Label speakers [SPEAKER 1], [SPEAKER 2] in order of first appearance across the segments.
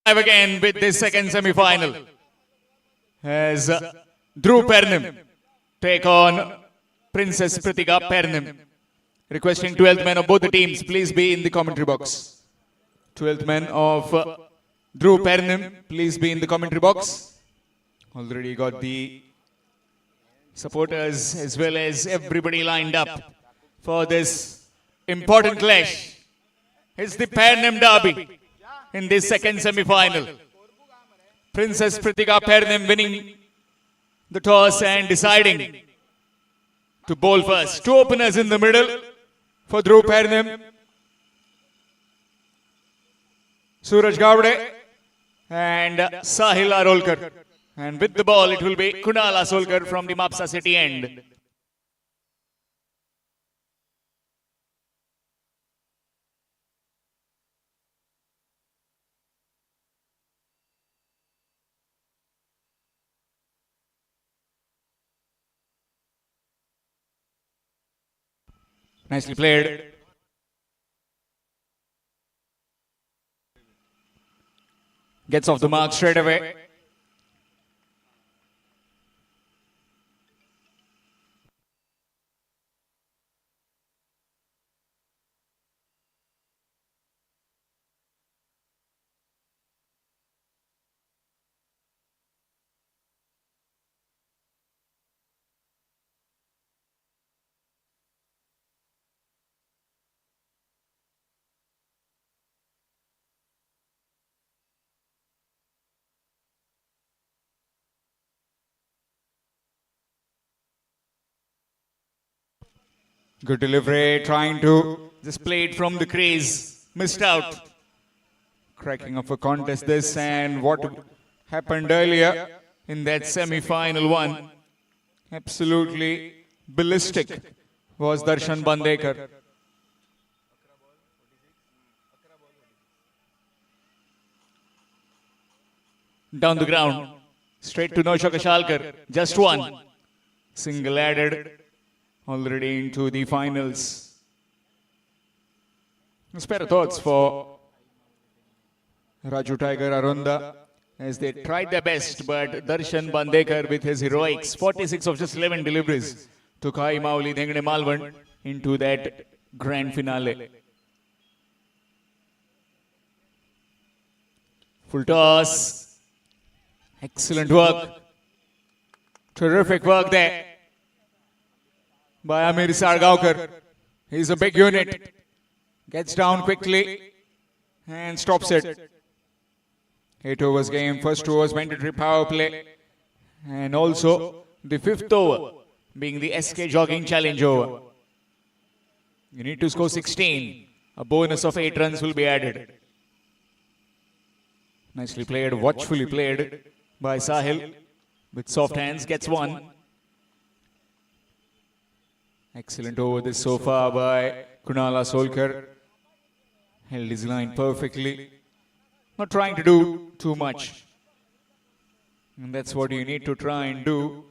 [SPEAKER 1] Live again with this second semi-final as Dhruv Pernim take on Princess Pritika Pernim. Requesting 12th men of both the teams, please be in the commentary box. 12th men of Dhruv Pernim, please be in the commentary box. Already got the supporters as well as everybody lined up for this important clash. It's the Pernim derby in this second semi-final. Princess Pritika Pernim winning the toss and deciding to bowl first. Two openers in the middle for Dhruv Pernim. Suraj Gavde and Sahil Arolkar. And with the ball, it will be Kunal Asolkar from the Mapsa City end. Nicely played. Gets off the mark straight away. Good delivery, trying to just play it from the crease. Missed out. Cracking of a contest this, and what happened earlier in that semi-final one. Absolutely ballistic was Darshan Bandekar. Down the ground, straight to Nausha Kashalkar. Just one. Single added. Already into the finals. Spare thoughts for Raju Tiger Arunda as they tried their best, but Darshan Bandekar with his heroics, 46 of just 11 deliveries, took Hai Mauli Dhengde Malvan into that grand finale. Full toss. Excellent work. Terrific work there by Amir Sargaonkar. He's a big unit. Gets down quickly and stops it. 8 overs game. First overs mandatory power play. And also the 5th over being the SK Jogging Challenge over. You need to score 16. A bonus of 8 runs will be added. Nicely played, watchfully played by Sahil. With soft hands, gets one. Excellent over this so far by Kunal Asolkar. Held his line perfectly. Not trying to do too much. And that's what you need to try and do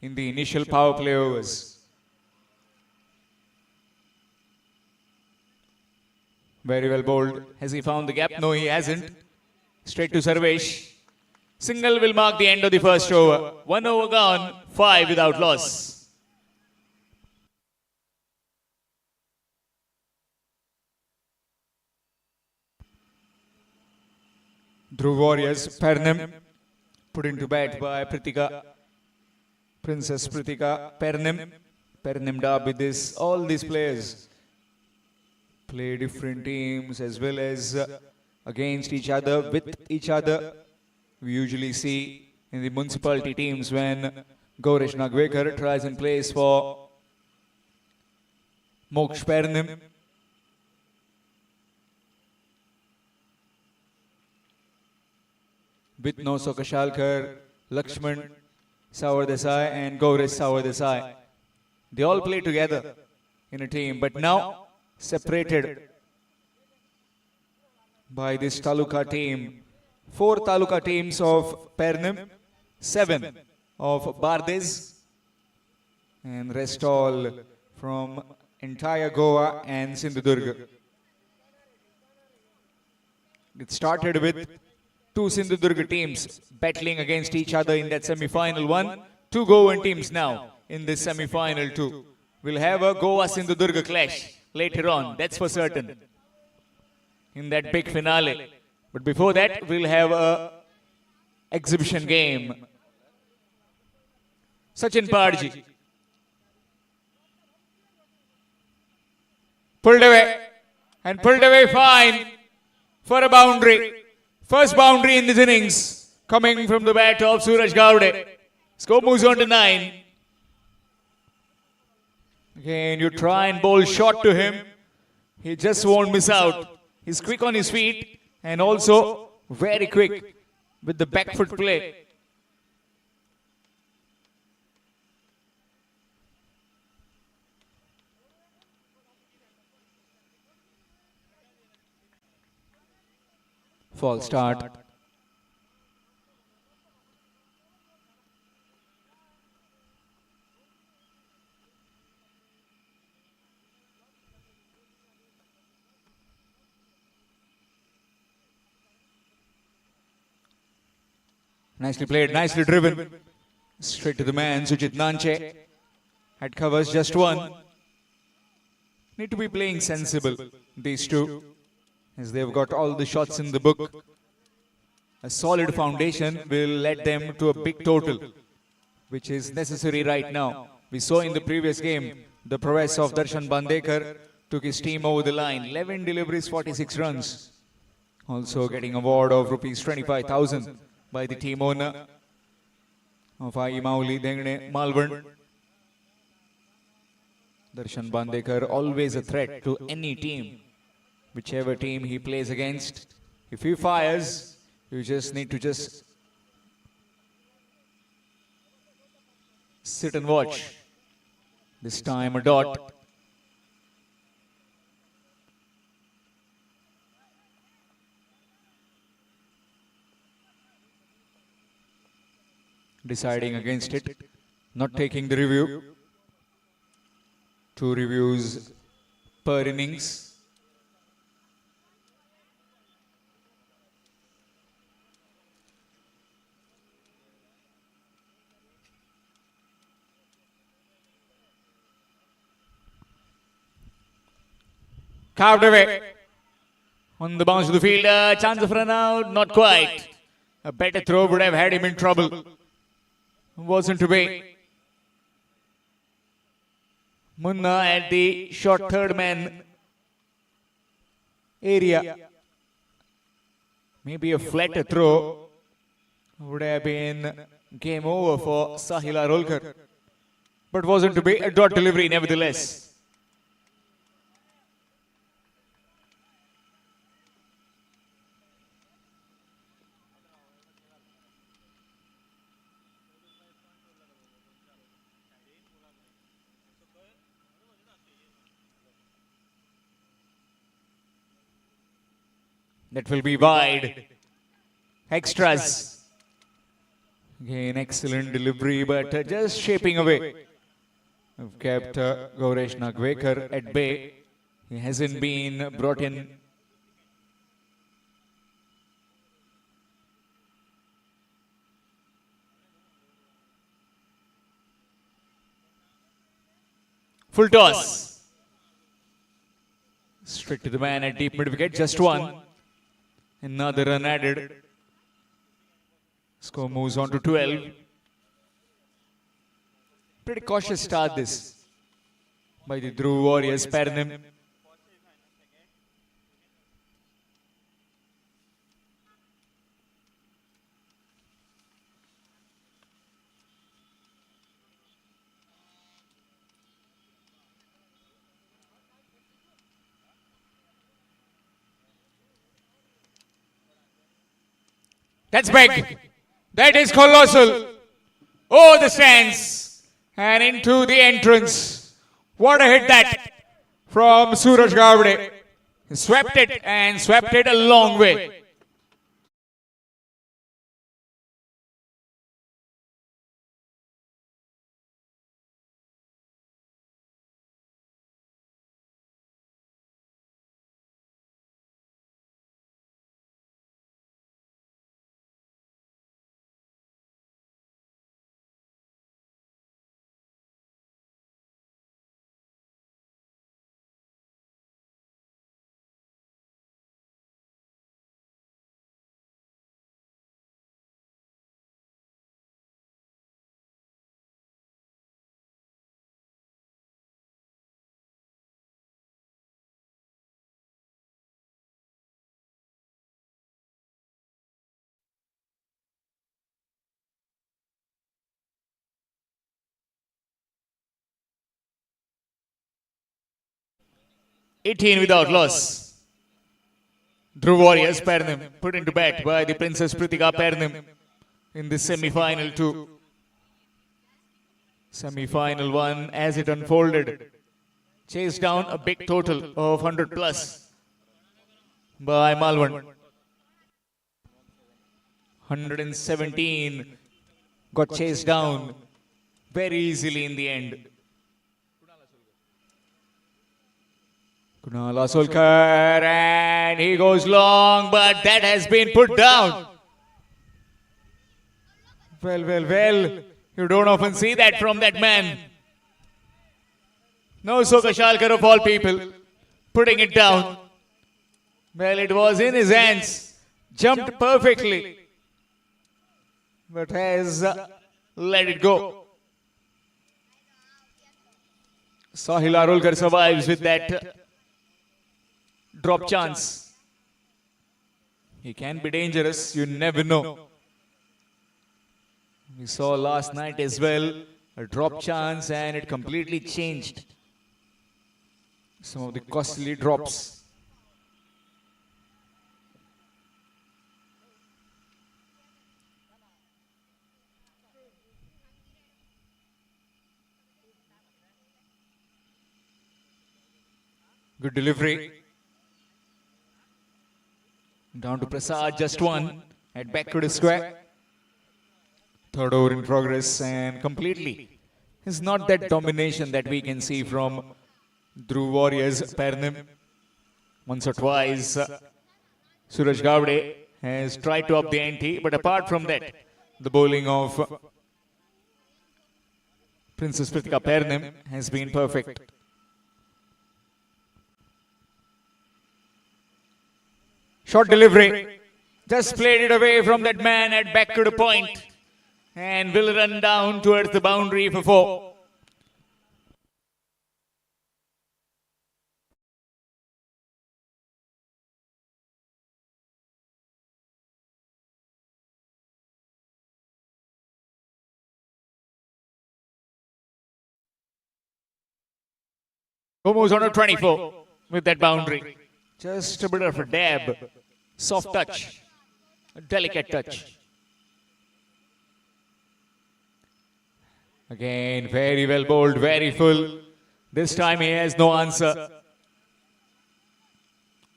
[SPEAKER 1] in the initial power play overs. Very well bowled. Has he found the gap? No, he hasn't. Straight to Sarvesh. Single will mark the end of the first over. 1 over gone, 5 without loss. Dhruv Warriors, Pernim, put into bat by Pritika, Princess Pritika Pernim. Pernim derby this, all these players play different teams as well as against each other, with each other. We usually see in the municipality teams when Gaurish Nagvekar tries and plays for Moksh Pernim. With Nausha Kashalkar, Lakshman Savar Desai and Gaurish Savar Desai. They all play together in a team, but now separated by this Taluka team. 4 Taluka teams of Pernim, 7 of Bardez, and rest all from entire Goa and Sindhudurg. It started with Two Sindhudurga teams battling against each other in that semi-final one. Two Goan teams now in this semi-final too. We'll have a Goa Sindhudurga clash later on, that's for certain, in that big finale. But before that, we'll have a exhibition game. Sachin Parji pulled away and pulled away fine for a boundary. First boundary in this innings coming from the bat of Suraj Gowde. Score moves on to 9. Again, you try and bowl short to him. He just won't miss out. He's quick on his feet and also very quick with the back foot play. False start. Nicely played, nicely driven. Straight to the man, Sujit Nanche. Head covers just one. Need to be playing sensible, these two, as they've got all the shots in the book. A solid foundation will lead them to a big total, which is necessary right now. We saw in the previous game, the prowess of Darshan Bandekar took his team over the line. 11 deliveries, 46 runs. Also getting award of rupees 25,000 by the team owner of I. Mauli Dengne Malvan. Darshan Bandekar always a threat to any team, whichever team he plays against. If he fires, you just need to sit and watch. This time a dot. Deciding against it, not taking the review. 2 reviews per innings. Carved away. On the bounce of the fielder, chance of run out, not quite. A better throw would have had him in trouble. Wasn't to be. Munna at the short third man area. Maybe a flatter throw would have been game over for Sahil Arolkar. But wasn't to be. A dot delivery nevertheless. That will be wide. Extras. Again, excellent delivery, but just shaping away. We've kept Gauresh Nagvekar at bay. He hasn't been brought in. Full toss. Straight to the man at deep mid wicket, just one. Another run added. Score moves on to 12. Pretty cautious start this by the Dhruv Warriors, Paranim. That's big. That is colossal. Oh, the stands. And into the entrance. What a hit that from Suraj Gowde. Swept it and swept it a long way. 18 without loss. Dhruv Warriors Pernim put into bat by the Princess Pritika Pernim in the semi-final 2. Semi-final 1 as it unfolded. Chased down a big total of 100 plus by Malvan. 117 got chased down very easily in the end. Kunal Asolkar, and he goes long, but that has been put down. Well, you don't often see that from that man. No, so Kashalkar of all people, putting it down. Well, it was in his hands, jumped perfectly, but has let it go. Sahil Arolkar survives with that drop chance. He can be dangerous, you never know. We saw last night as well a drop chance and it completely changed some of the costly drops. Good delivery. Down to Prasad, just one at back to the square. Third over in progress and completely. It's not that domination that we can see from Dhruv Warriors Pernim. Once or twice, Suraj Gavde has tried to up the ante, but apart from that, the bowling of Princess Pritika Pernim has been perfect. Short delivery, just played it away from that man at back to the point and will run down towards the boundary for 4. Almost on a 24 with that boundary. Just a bit of a dab, soft touch, a delicate touch. Again, very well bowled, very full. This time he has no answer.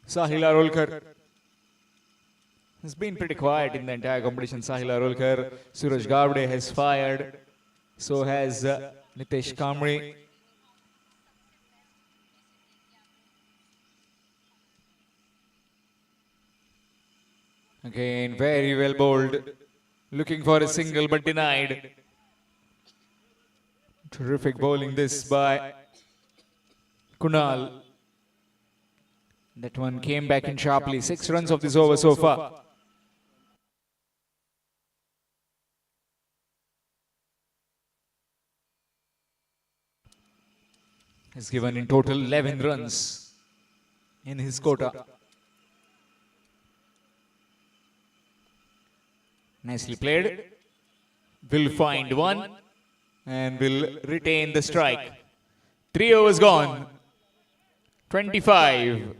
[SPEAKER 1] Sahil Arolkar has been pretty quiet in the entire competition. Sahil Arolkar, Suraj Gavde has fired. So has Nitesh Kamri. Again, very well bowled. Looking for a single but denied. Terrific bowling this by Kunal. That one came back in sharply. 6 runs of this over so far. Has given in total 11 runs in his quota. Nicely played. Will find one and will retain the strike. 3 overs gone. 25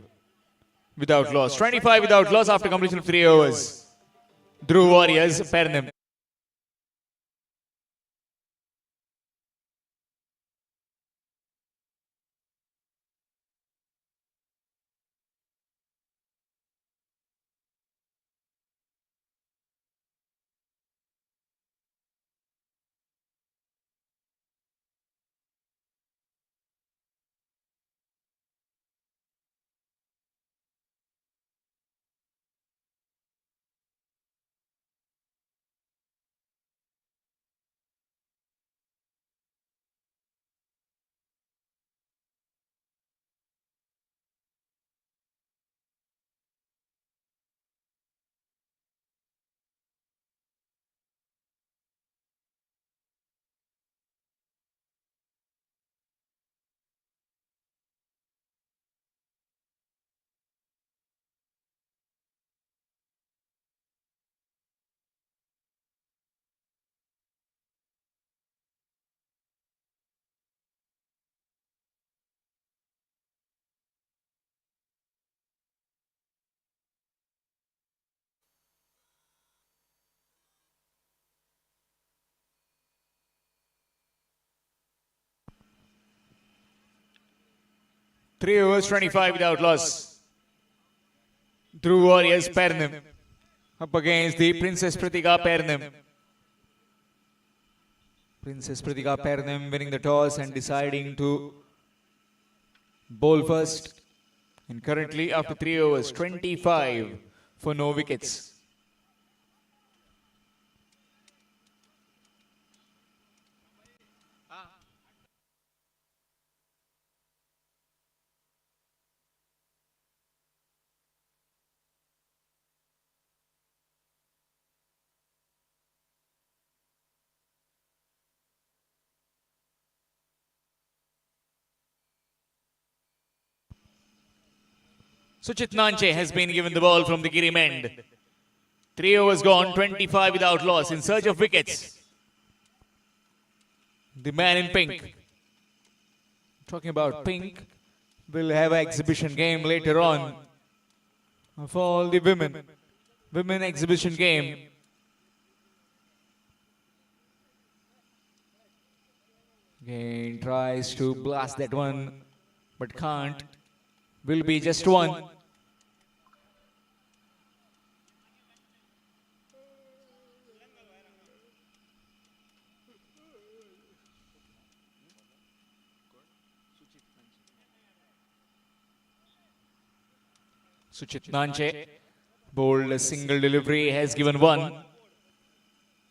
[SPEAKER 1] without loss. 25 without loss after completion of 3 overs. Dhruv Warriors Pernim. 3 overs, 25 without loss. Dhruv Warriors Pernim up against the Princess Pritika Pernim. Princess Pritika Pernim winning the toss and deciding to bowl first. And currently after 3 overs, 25 for no wickets. Suchit Nanche has been given the ball from the Girim end. 3 overs gone, 25 without loss in search of wickets. The man in pink. Talking about pink, we'll have an exhibition game later on of all the women. Women exhibition game. Again tries to blast that one, but can't. Will be just one. Suchit Nanche bowled a single delivery, has given one.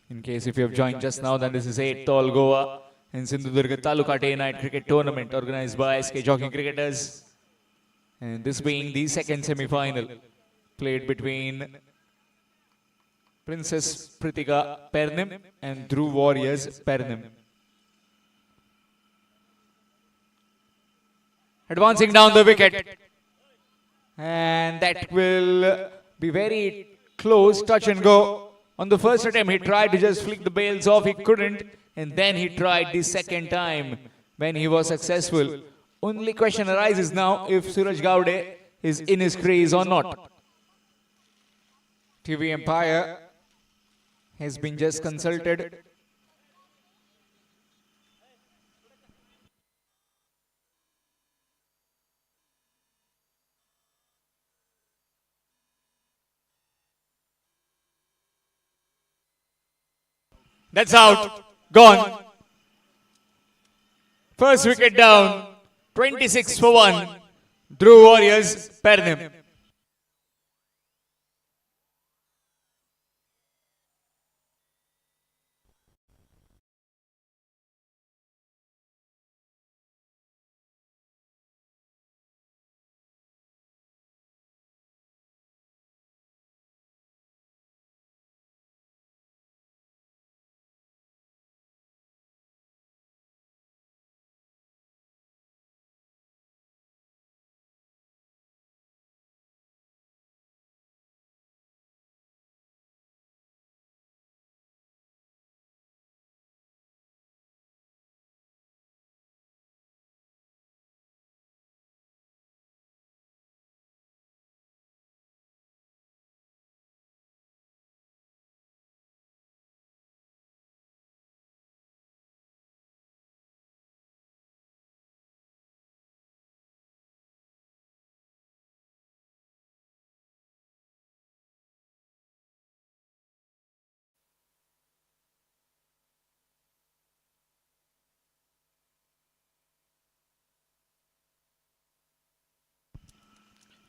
[SPEAKER 1] In case if you have joined just now, then this is 8th All Goa and Sindhudurga Taluka Day Night Cricket Tournament organized by SK Jockey Cricketers. And this being the second semi-final played between Princess Pritika Pernim and Dhruv Warriors Pernim. Advancing down the wicket. And that will be very close, touch and go. On the first attempt, he tried to just flick the bails off. He couldn't. And then he tried the second time when he was successful. Only question arises now if Suraj Gaude is in his crease or not. TV Empire has been just consulted. That's out. Gone. First wicket down. 26 for 1. Dhruv Warriors, Pernim.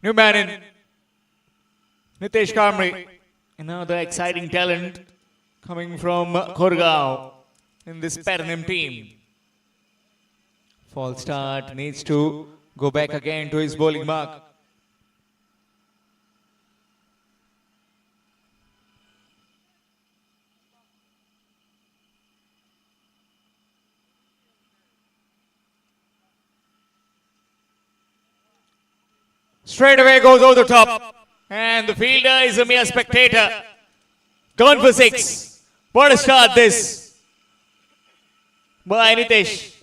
[SPEAKER 1] New man in Nitesh Kamri. Another exciting talent coming from Khorgaon in this Pernim team. False start, needs to go back again to his bowling mark. Straight away goes over the top. And the fielder is a mere spectator. Gone for 6. What a start this by Nitesh.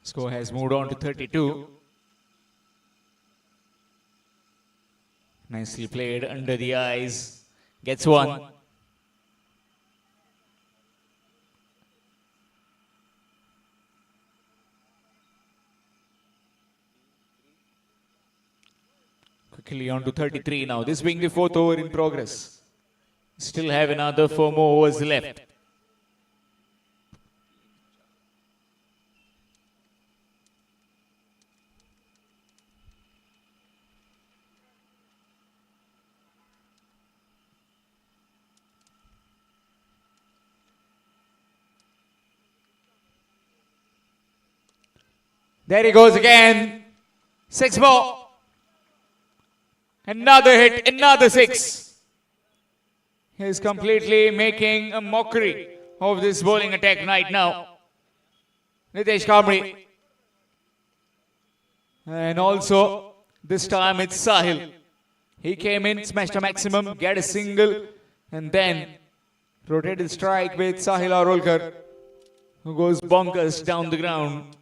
[SPEAKER 1] Score has moved on to 32. Nicely played under the eyes. Gets one. Quickly on to 33 now. This being the fourth over in progress. Still have another 4 more overs left. There he goes again. 6 more. Another hit, another 6. He's completely making a mockery of this bowling attack right now. Nitesh Kamri. And also, this time it's Sahil. He came in, smashed a maximum, get a single, and then rotated strike with Sahil Arolkar, who goes bonkers down the ground.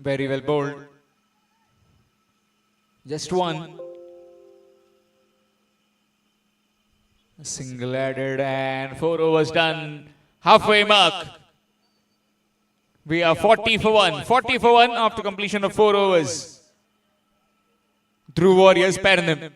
[SPEAKER 1] Very well bowled. Just one. A single added and 4 overs done. Halfway mark. We are 40 for 1. 40 for 1 after completion of 4 overs. Dhruv Warriors, Pernem.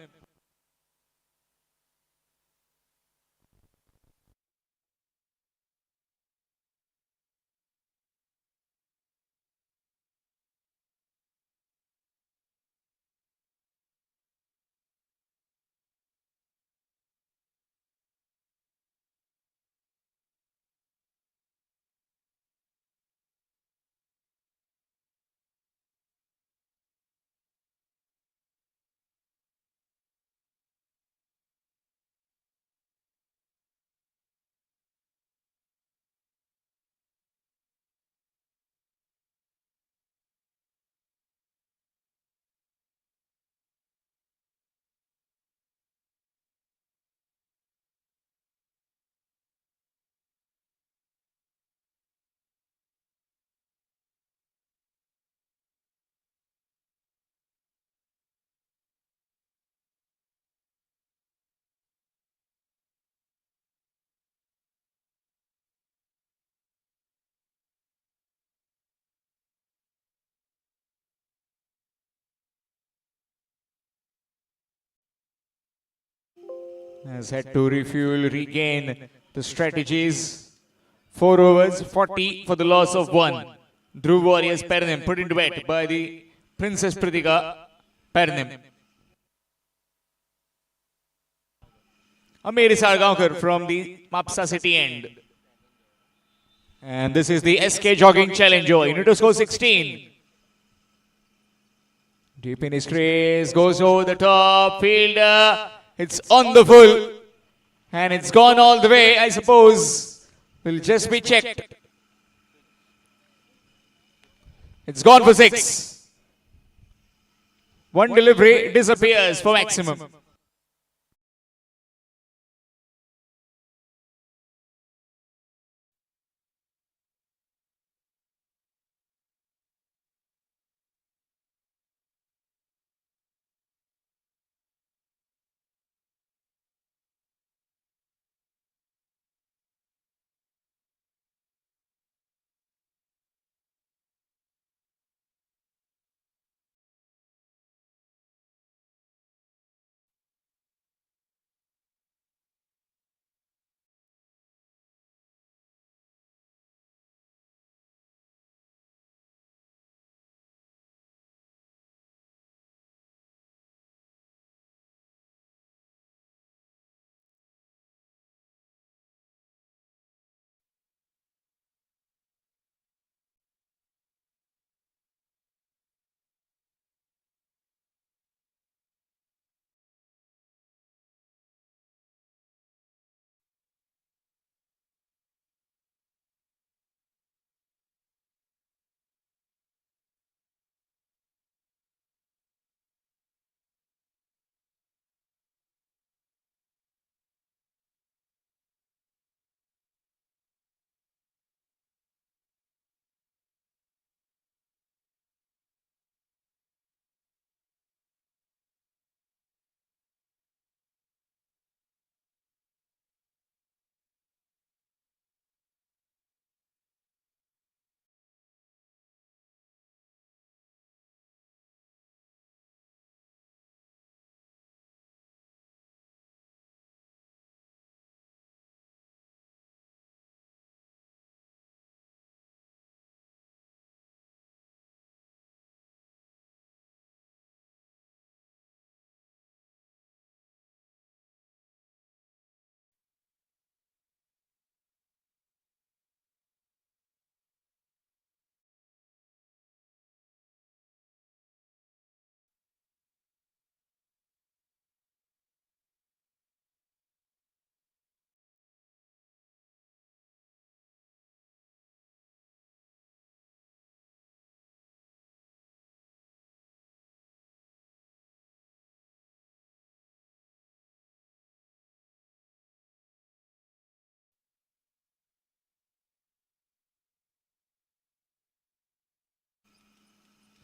[SPEAKER 1] Has had to refuel, regain the strategies. 4 overs, 40 for the loss of 1. Dhruv Warriors, Pernem, put into bat by the Princess Pritika, Pernem. Amir Sargaonkar from the Mapsa City end. And this is the SK Jogging Challenger. You need to score 16. Deep in his crease, goes over the top, fielder. It's on the full. And it's gone all the way, I suppose. Will just be checked. It's gone for 6. One delivery disappears for maximum.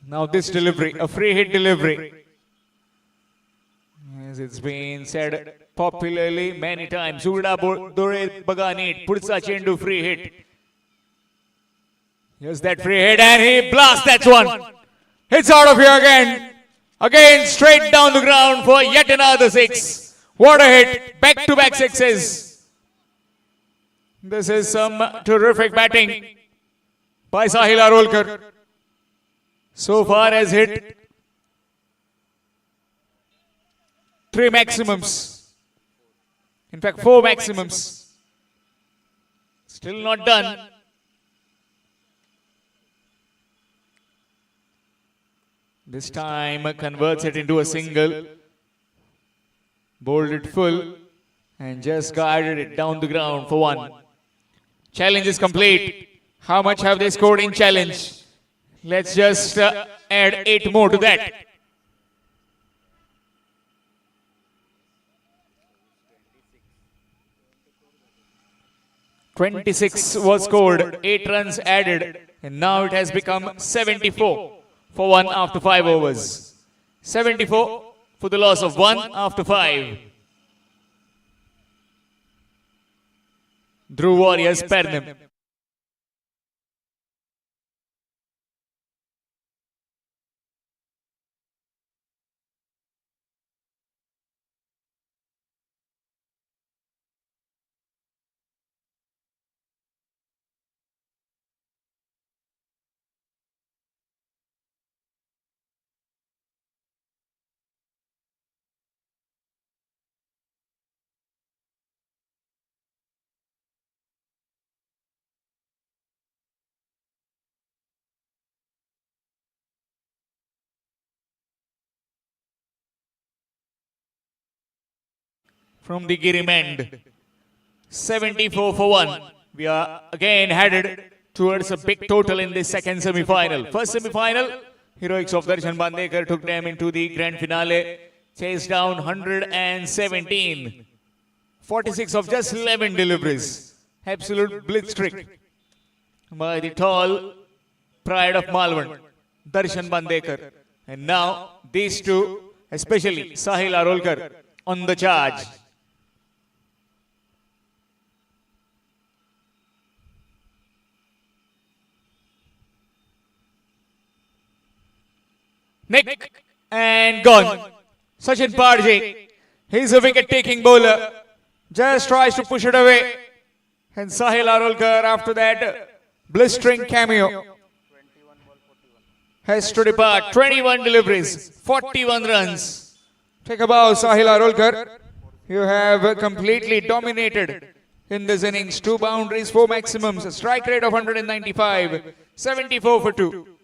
[SPEAKER 1] Now this delivery, a free hit delivery. As it's been said popularly many times, Urda Dore Baganit, Pudsa Chendu free hit. Here's that free hit and he blasts that one. Hits out of here again. Again straight down the ground for yet another six. What a hit. Back-to-back sixes. This is some terrific batting by Sahil Arolkar. So far has hit 3 maximums. In fact, 4 maximums. Still not done. This time converts it into a single. Bowled it full and just guided it down the ground for 1. Challenge is complete. How much have they scored in challenge? Let's just add 8 more to that. (26) was scored, 8 runs added, and now it has become 74 for 1 after 5 overs. 74 for the loss of 1 after 5. Dhruv Warriors Pernim. From the Girimend, 74 for 1. We are again headed towards a big total in this second semi-final. First semi-final, heroics of Darshan Bandekar took them into the grand finale, chased down 117. 46 of just 11 deliveries. Absolute blitzkrieg by the tall pride of Malvan, Darshan Bandekar. And now these two, especially Sahil Arolkar, on the charge. Nick and gone. Sachin Parji, he's a wicket-taking bowler. Just tries to push it away. And Sahil Arolkar, after that blistering cameo, has to depart. 21 deliveries, 41 runs. Take a bow, Sahil Arolkar. You have completely dominated in this innings. 2 boundaries, 4 maximums, a strike rate of 195, 74 for 2.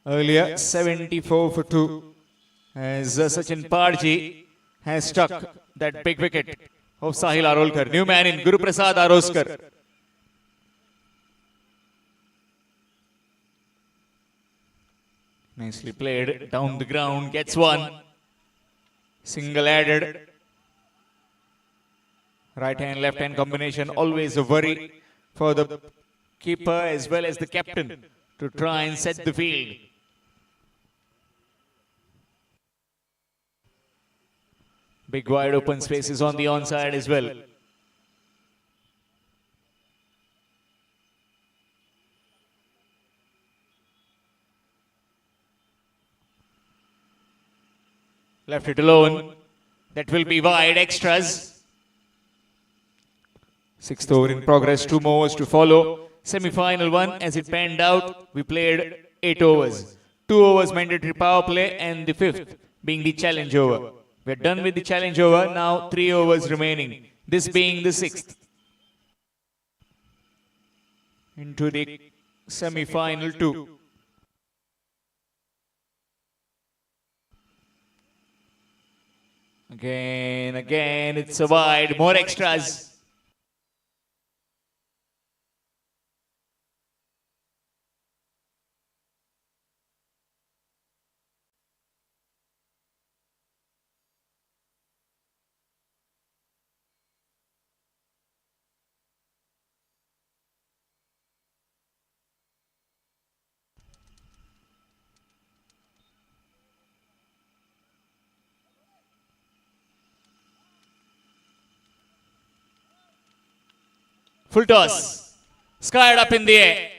[SPEAKER 1] Earlier, 74 for 2, as Sachin Parji has struck that big wicket of Sahil Arolkar. New man in, Guru Prasad Aroskar. Nicely played down the ground, gets 1. Single added. Right hand, left hand combination, always a worry for the keeper as well as the captain to try and set the field. Big wide open spaces on the onside as well. Left it alone. That will be wide. Extras. Sixth over in progress. 2 more overs to follow. Semi-final one, as it panned out, we played 8 overs. 2 overs mandatory power play and the fifth being the challenge over. We're done with the challenge over. Now 3 overs remaining. This being the sixth. Into the semi-final 2. Again, it's a wide. More extras. Full toss. Skied up in the air.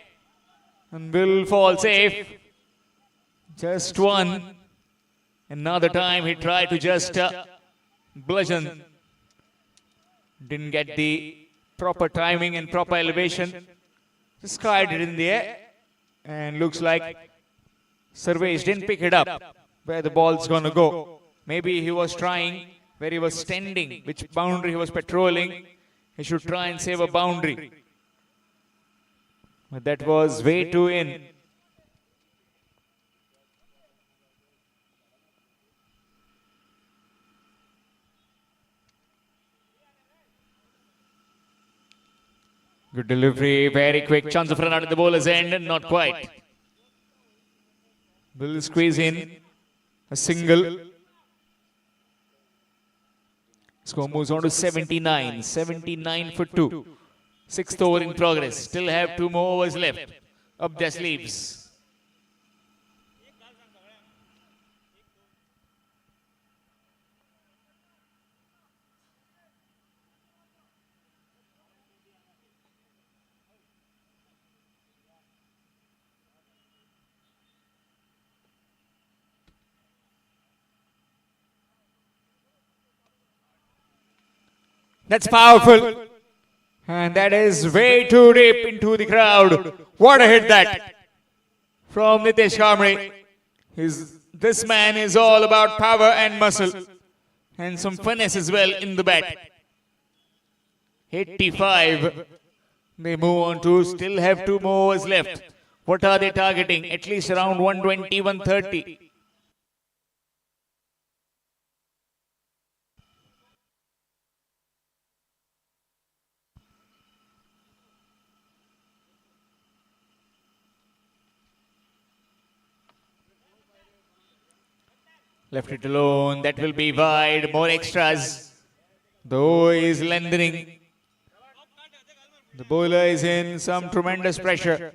[SPEAKER 1] And will fall safe. Just one. Another time he tried to just bludgeon. Didn't get the proper timing and proper elevation. Just skied it in the air. And looks like Sarvesh didn't pick it up where the ball's going to go. Maybe he was trying where he was standing, which boundary he was patrolling. He should try and save a boundary. But that was way too in. Good delivery, very quick. Chance of run out at the bowler's end, not quite. Will squeeze in a single. Score moves on to 79. 79 for 2. Sixth over in progress. Still have 2 more overs left. Up their sleeves. That's powerful. And that is way too deep into the crowd. What a hit that from Nitesh Kamble. This man is all about power and muscle. And some finesse as well in the bat. 85. They move on to still have 2 more overs left. What are they targeting? At least around 120, 130. Left it alone. That will be wide. More extras. Though he is lengthening. The bowler is in some tremendous pressure.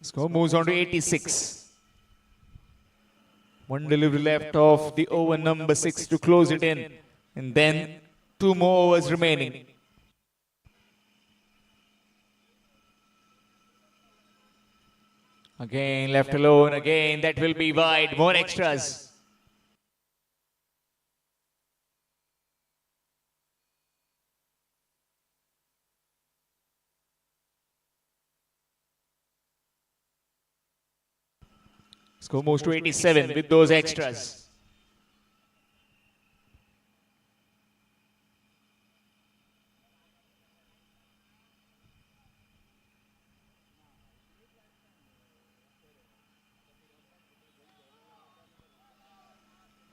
[SPEAKER 1] Score moves on to 86. 1 delivery left of the over number 6 to close it in. And then 2 more overs remaining. Again, left alone. Again, that will be wide. More extras. Score moves to 87 with those extras.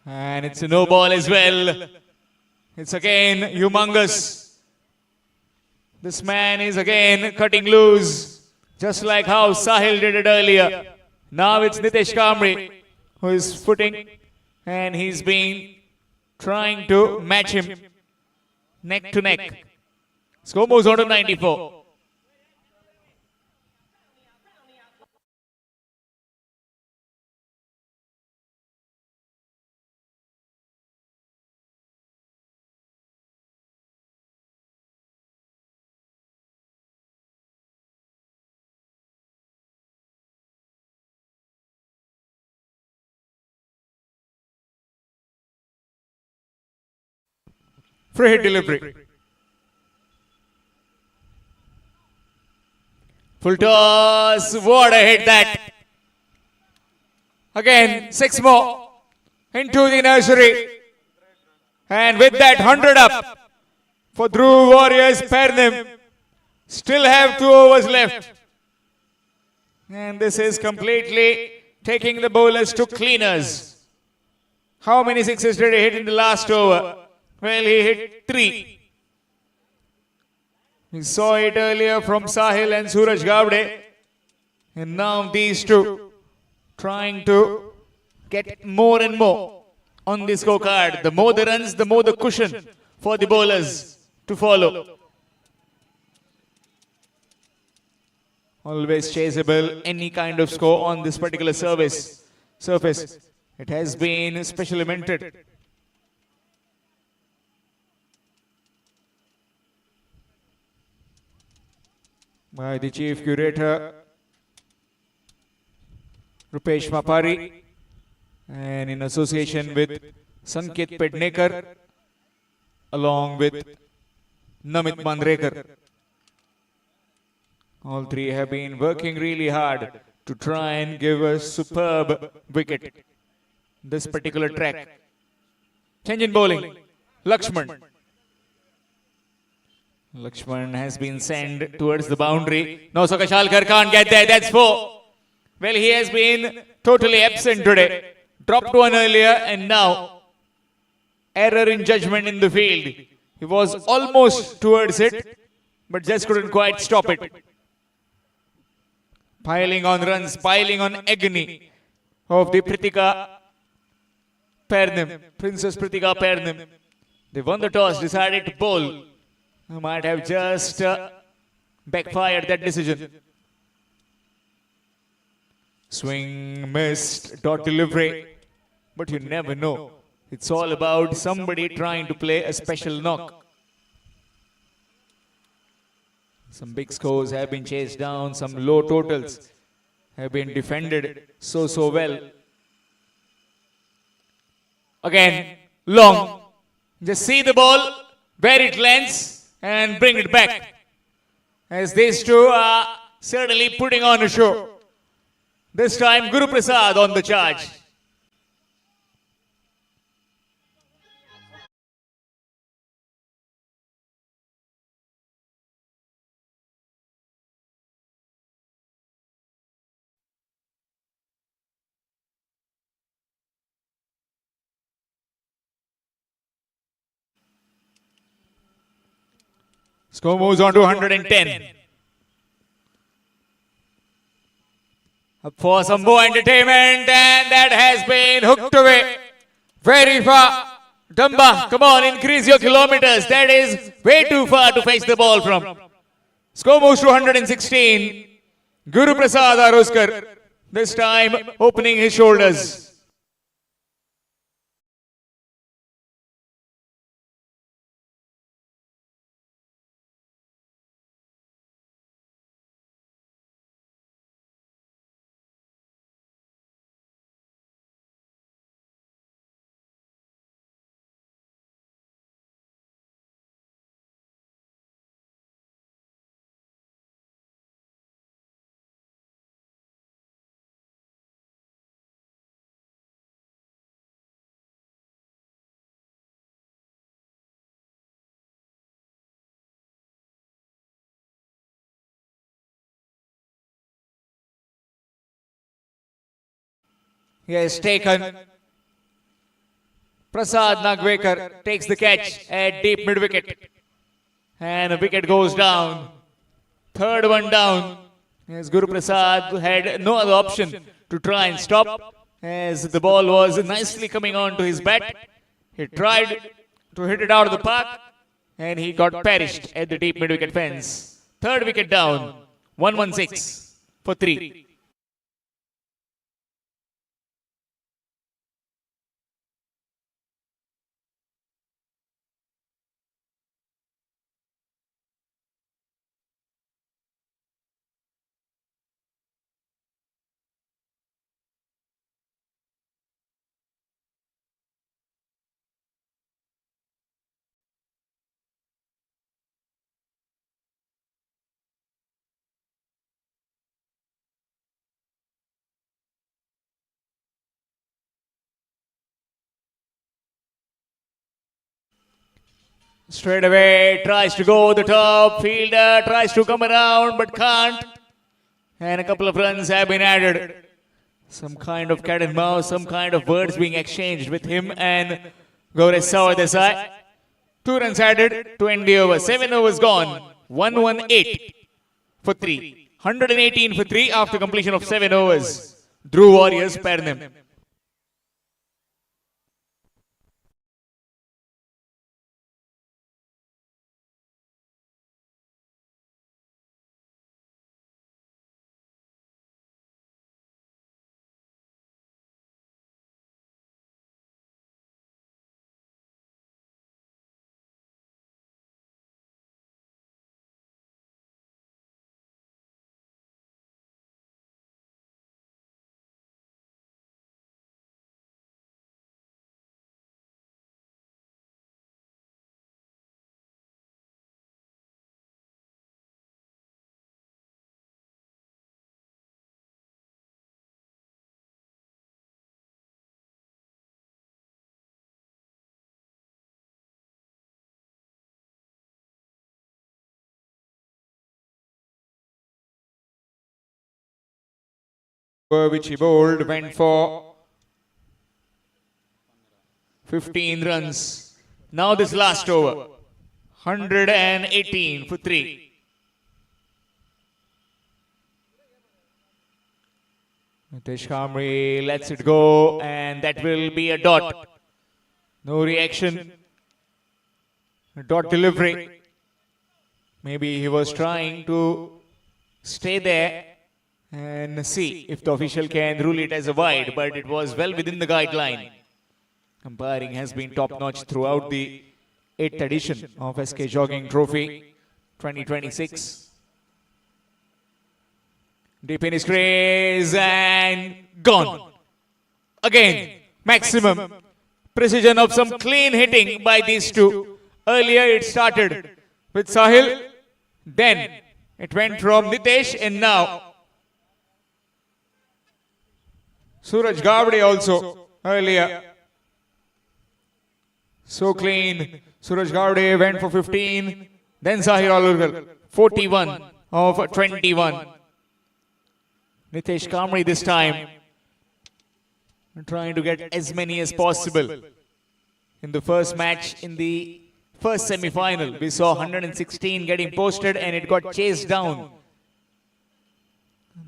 [SPEAKER 1] And it's a no ball as well. It's again humongous. This man is again cutting loose, just like how Sahil did it earlier. Now it's Nitesh Kamble who is footing, and he's been trying to match him neck to neck. Score moves on to 94. Free hit delivery. Full toss. What a hit that. Again, 6 more into the nursery. And with that, 100 up for Dhruv Warriors Pernim. Still have 2 overs left. And this is completely taking the bowlers to cleaners. How many sixes did he hit in the last over? Well, he hit 3. We saw it earlier from Sahil and Suraj Gavde. And now these two trying to get more and more on the scorecard. The more the runs, the more the cushion for the bowlers to follow. Always chaseable, any kind of score on this particular surface. It has been specially minted. By the Chief Curator, Rupesh Mapari, and in association with Sanket Pednekar, along with Namit Mandrekar. All three have been working really hard to try and give a superb wicket. This particular track. Change in bowling. Lakshman. Lakshman has been sent towards the boundary. No, so Kashalkar can't get there. That's 4. Well, he has been totally absent today. Dropped one earlier and now error in judgment in the field. He was almost towards it, but just couldn't quite stop it. Piling on runs, piling on agony of the Pritika Pernim, Princess Pritika Pernim. They won the toss, decided to bowl. Might have just backfired that decision. Swing, missed, dot delivery. But you never know. It's all about somebody trying to play a special knock. Some big scores have been chased down. Some low totals have been defended so well. Again, long. Just see the ball, where it lands, and bring it back. As these two are certainly putting on a show. This time, Guru Prasad on the charge. Score moves on to 110. Up for some more entertainment, and that has been hooked away very far. Damba, come on, increase your kilometers. That is way too far to fetch the ball from. Score moves to 116. Guru Prasad Aroskar, this time opening his shoulders. He has taken. Prasad Nagvekar takes the catch at deep mid-wicket. And a wicket goes down. Third one down. As Guru Prasad had no other option to try and stop. As the ball was nicely coming on to his bat. He tried to hit it out of the park. And he got perished at the deep mid-wicket fence. Third wicket down. 116 for 3. Straight away, tries to go the top. Fielder tries to come around but can't. And a couple of runs have been added. Some kind of cat and mouse, some kind of words being exchanged with him and Gaurav Sawadesai. 2 runs added to end the over. 7 overs gone. 118 for 3. 118 for 3 after completion of 7 overs. Dhruv Warriors Pernem. Which he bowled went for 15 runs. Now this last over. 118 for 3. Nitesh Kamri lets it go and that will be a dot. No reaction. A dot delivery. Maybe he was trying to stay there and see if the official can rule it as a wide, but it was well within the guideline. Umpiring has been top-notch throughout the 8th edition of SK Jogging Trophy 2026. Deep in his crease and gone. Again, maximum precision of some clean hitting by these two. Earlier it started with Sahil, then it went from Nitesh and now Suraj Gavde also earlier. So clean. Suraj Gavde went for 15. Then Zahir Alurgal, 41 of 21. Nitesh Kamri this time trying to get as many as possible. In the first match, in the first semi-final, we saw 116 getting posted and it got chased down.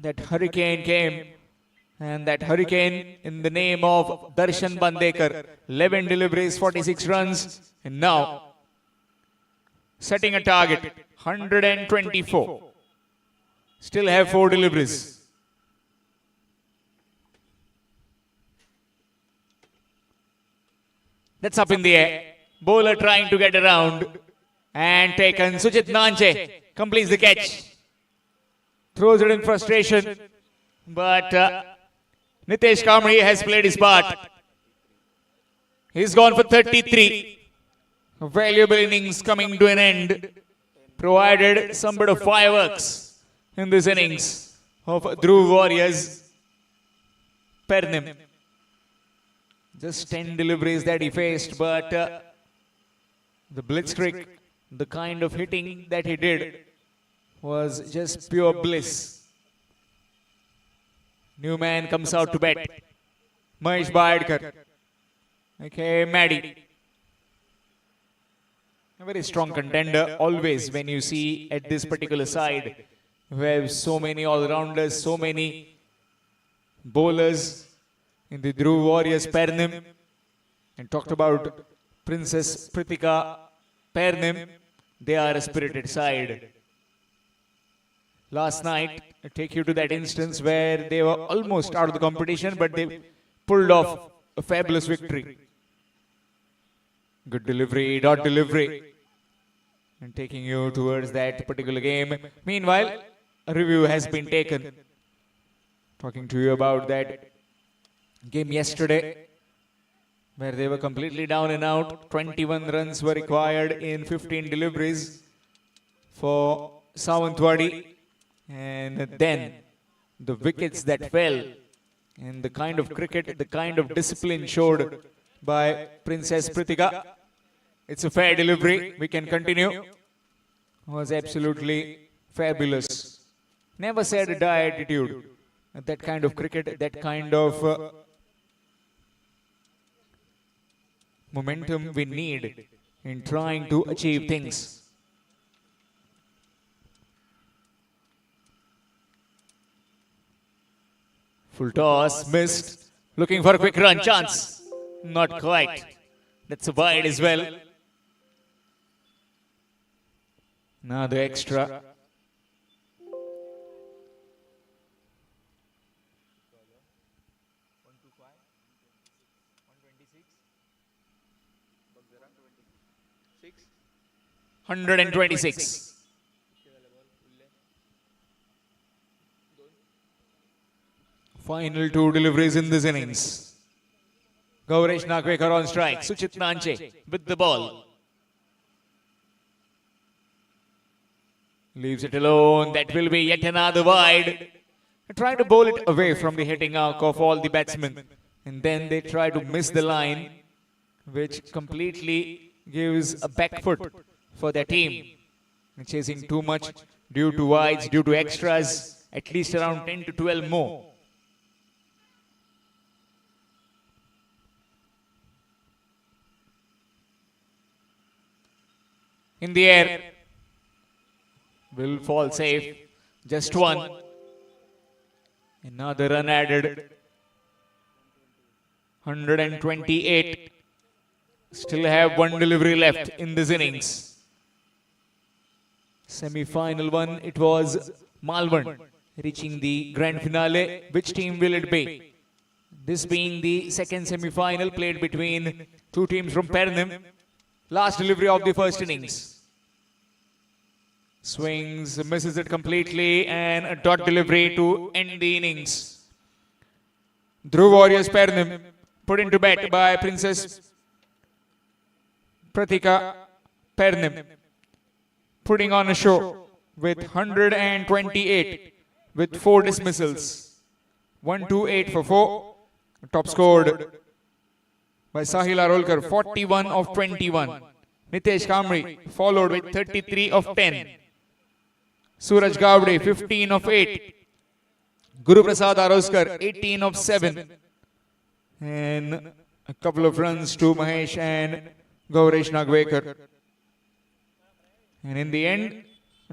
[SPEAKER 1] That hurricane came. And that hurricane in the name of Darshan Bandekar, 11 deliveries, 46 runs, and now setting a target, 124. Still have 4 deliveries. That's up in the air. Bowler trying to get around and taken. Sujit Nanche completes the catch. Throws it in frustration, but Nitesh Kamri has played his part. He's gone for 33. A valuable innings coming to an end. Provided some bit of fireworks in this innings of Dhruv Warriors Pernem. Just 10 deliveries that he faced, but the blitzkrieg, the kind of hitting that he did was just pure bliss. New man comes out to bat. Mahesh Baidkar. Okay, Maddie. A very strong contender always when you see at this particular side. We have so many all-rounders, so many bowlers in the Dhruv Warriors Pernem. And talked about Princess Prithika Pernem. They are a spirited side. Last night, I take you to that instance where they were almost out of the competition, but they pulled off a fabulous victory. Good delivery, dot delivery. And taking you towards that particular game. Meanwhile, a review has been taken. Talking to you about that game yesterday, where they were completely down and out. 21 runs were required in 15 deliveries for Sawantwadi. And then the wickets that fell and the kind of cricket, the kind of discipline showed by Princess Prithika It's a fair delivery. We can continue. Was absolutely fabulous. Never said a die attitude. That kind of cricket, that kind of momentum we need in trying to achieve things. Full toss, missed. Looking for a quick run chance. Not quite. That's a wide as well. Now the extra. Hundred and 26. Final two deliveries in this innings. Gauresh Nagvekar on strike. Suchit Nanche with the ball. Leaves it alone. That will be yet another wide. Try to bowl it away from the hitting arc of all the batsmen. And then they try to miss the line, which completely gives a back foot for their team. Chasing too much due to wides, due to extras, at least around 10 to 12 more. In the air, will fall safe, just one. Another run added, 128. Still have one delivery left in this innings. Semi-final one, it was Malvan reaching the grand finale. Which team will it be? This being the second semi-final played between two teams from Pernem. Last delivery of the first innings. Swings, misses it completely, and a dot delivery to end the innings. Dhruv Warriors Pernem put into bat by Princess Pratika Pernem, putting on a show with 128 with 4 dismissals. 128 for 4. Top scored by Sahil Arolkar, 41 of 21. Nitesh Kamri followed with 33 of 10. Suraj Gavde, 15 of 8. Guru Prasad Aroskar, 18 of 7. And a couple of runs to Mahesh and Gauresh Nagvekar. And in the end,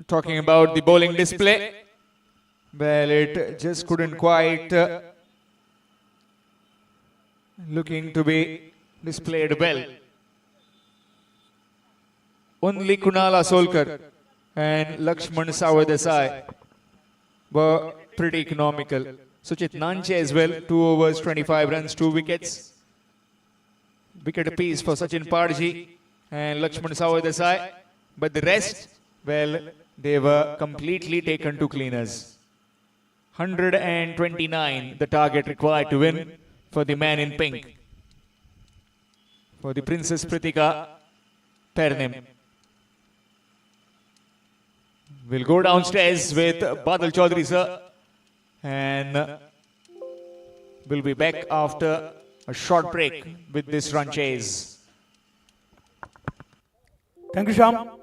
[SPEAKER 1] talking about the bowling display, well, it just couldn't quite looking to be displayed well. Only Kunal Asolkar and Lakshman Sawadesai were pretty economical. Suchit Nanche as well, 2 overs, 25 runs, 2 wickets. Wicket apiece for Sachin Parji and Lakshman Sawadesai. But the rest, well, they were completely taken to cleaners. 129, the target required to win for the man in pink. For the Princess Pritika Pernem. We'll go downstairs with Badal Chaudhary sir, and we'll be back after a short break with this run chase.
[SPEAKER 2] Thank you, Shyam.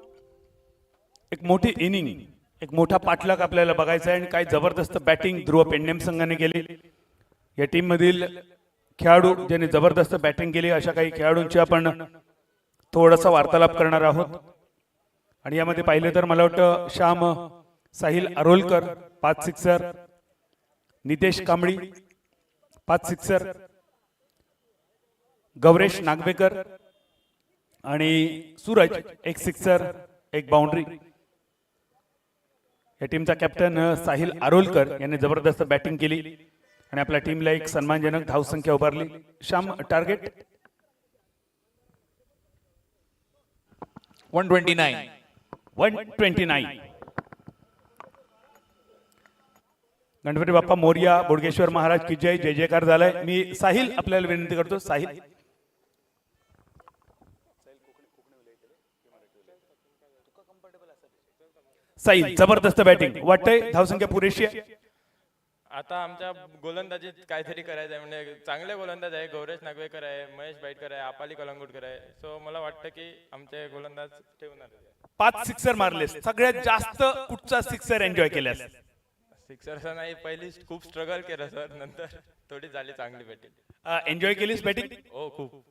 [SPEAKER 2] एक मोठी inning, एक मोठा पाठलाग आपल्याला बघायचा आहे आणि काय जबरदस्त बॅटिंग ध्रुव पेंडेम संघाने केली. या टीम मधील खेळाडू ज्यांनी जबरदस्त बॅटिंग केली अशा काही खेळाडूंची आपण थोडासा वार्तालाप करणार आहोत. आणि यामध्ये पाहिले तर मला वाटतं श्याम साहिल अरोलकर 5 सिक्सर, नितेश कांबळी 5 सिक्सर, गौरेश नागवेकर आणि सूरज 1 सिक्सर 1 बाउंड्री. या टीमचा कॅप्टन साहिल अरोलकर यांनी जबरदस्त बॅटिंग केली आणि आपल्या टीमला एक सन्मानजनक धावसंख्या उभारली. श्याम, टार्गेट
[SPEAKER 1] 129.
[SPEAKER 2] 129. गणपती बाप्पा मोरया, बोडगेश्वर महाराज की जय. जय जयकार झालाय. मी साहिल आपल्याला विनंती करतो. साहिल जबरदस्त बॅटिंग वाटतंय. धावसंख्या पुरेशी आहे.
[SPEAKER 3] आता आमच्या गोलंदाजीत काहीतरी करायचं आहे. म्हणजे चांगले गोलंदाज आहे. गौरेश नागवेकर आहे, महेश बाईटकर आहे, आपाली कलंगुटकर आहे. सो मला वाटतं की आमचे गोलंदाज ठेवणार.
[SPEAKER 2] 5 सिक्सर मारले. सगळ्यात जास्त कुठचा सिक्सर एन्जॉय केल्यास?
[SPEAKER 3] सिक्सरचा नाही, पहिली खूप स्ट्रगल केलं सर, नंतर थोडी झाली चांगली बॅटिंग.
[SPEAKER 2] एन्जॉय केलीस बॅटिंग?
[SPEAKER 3] हो खूप.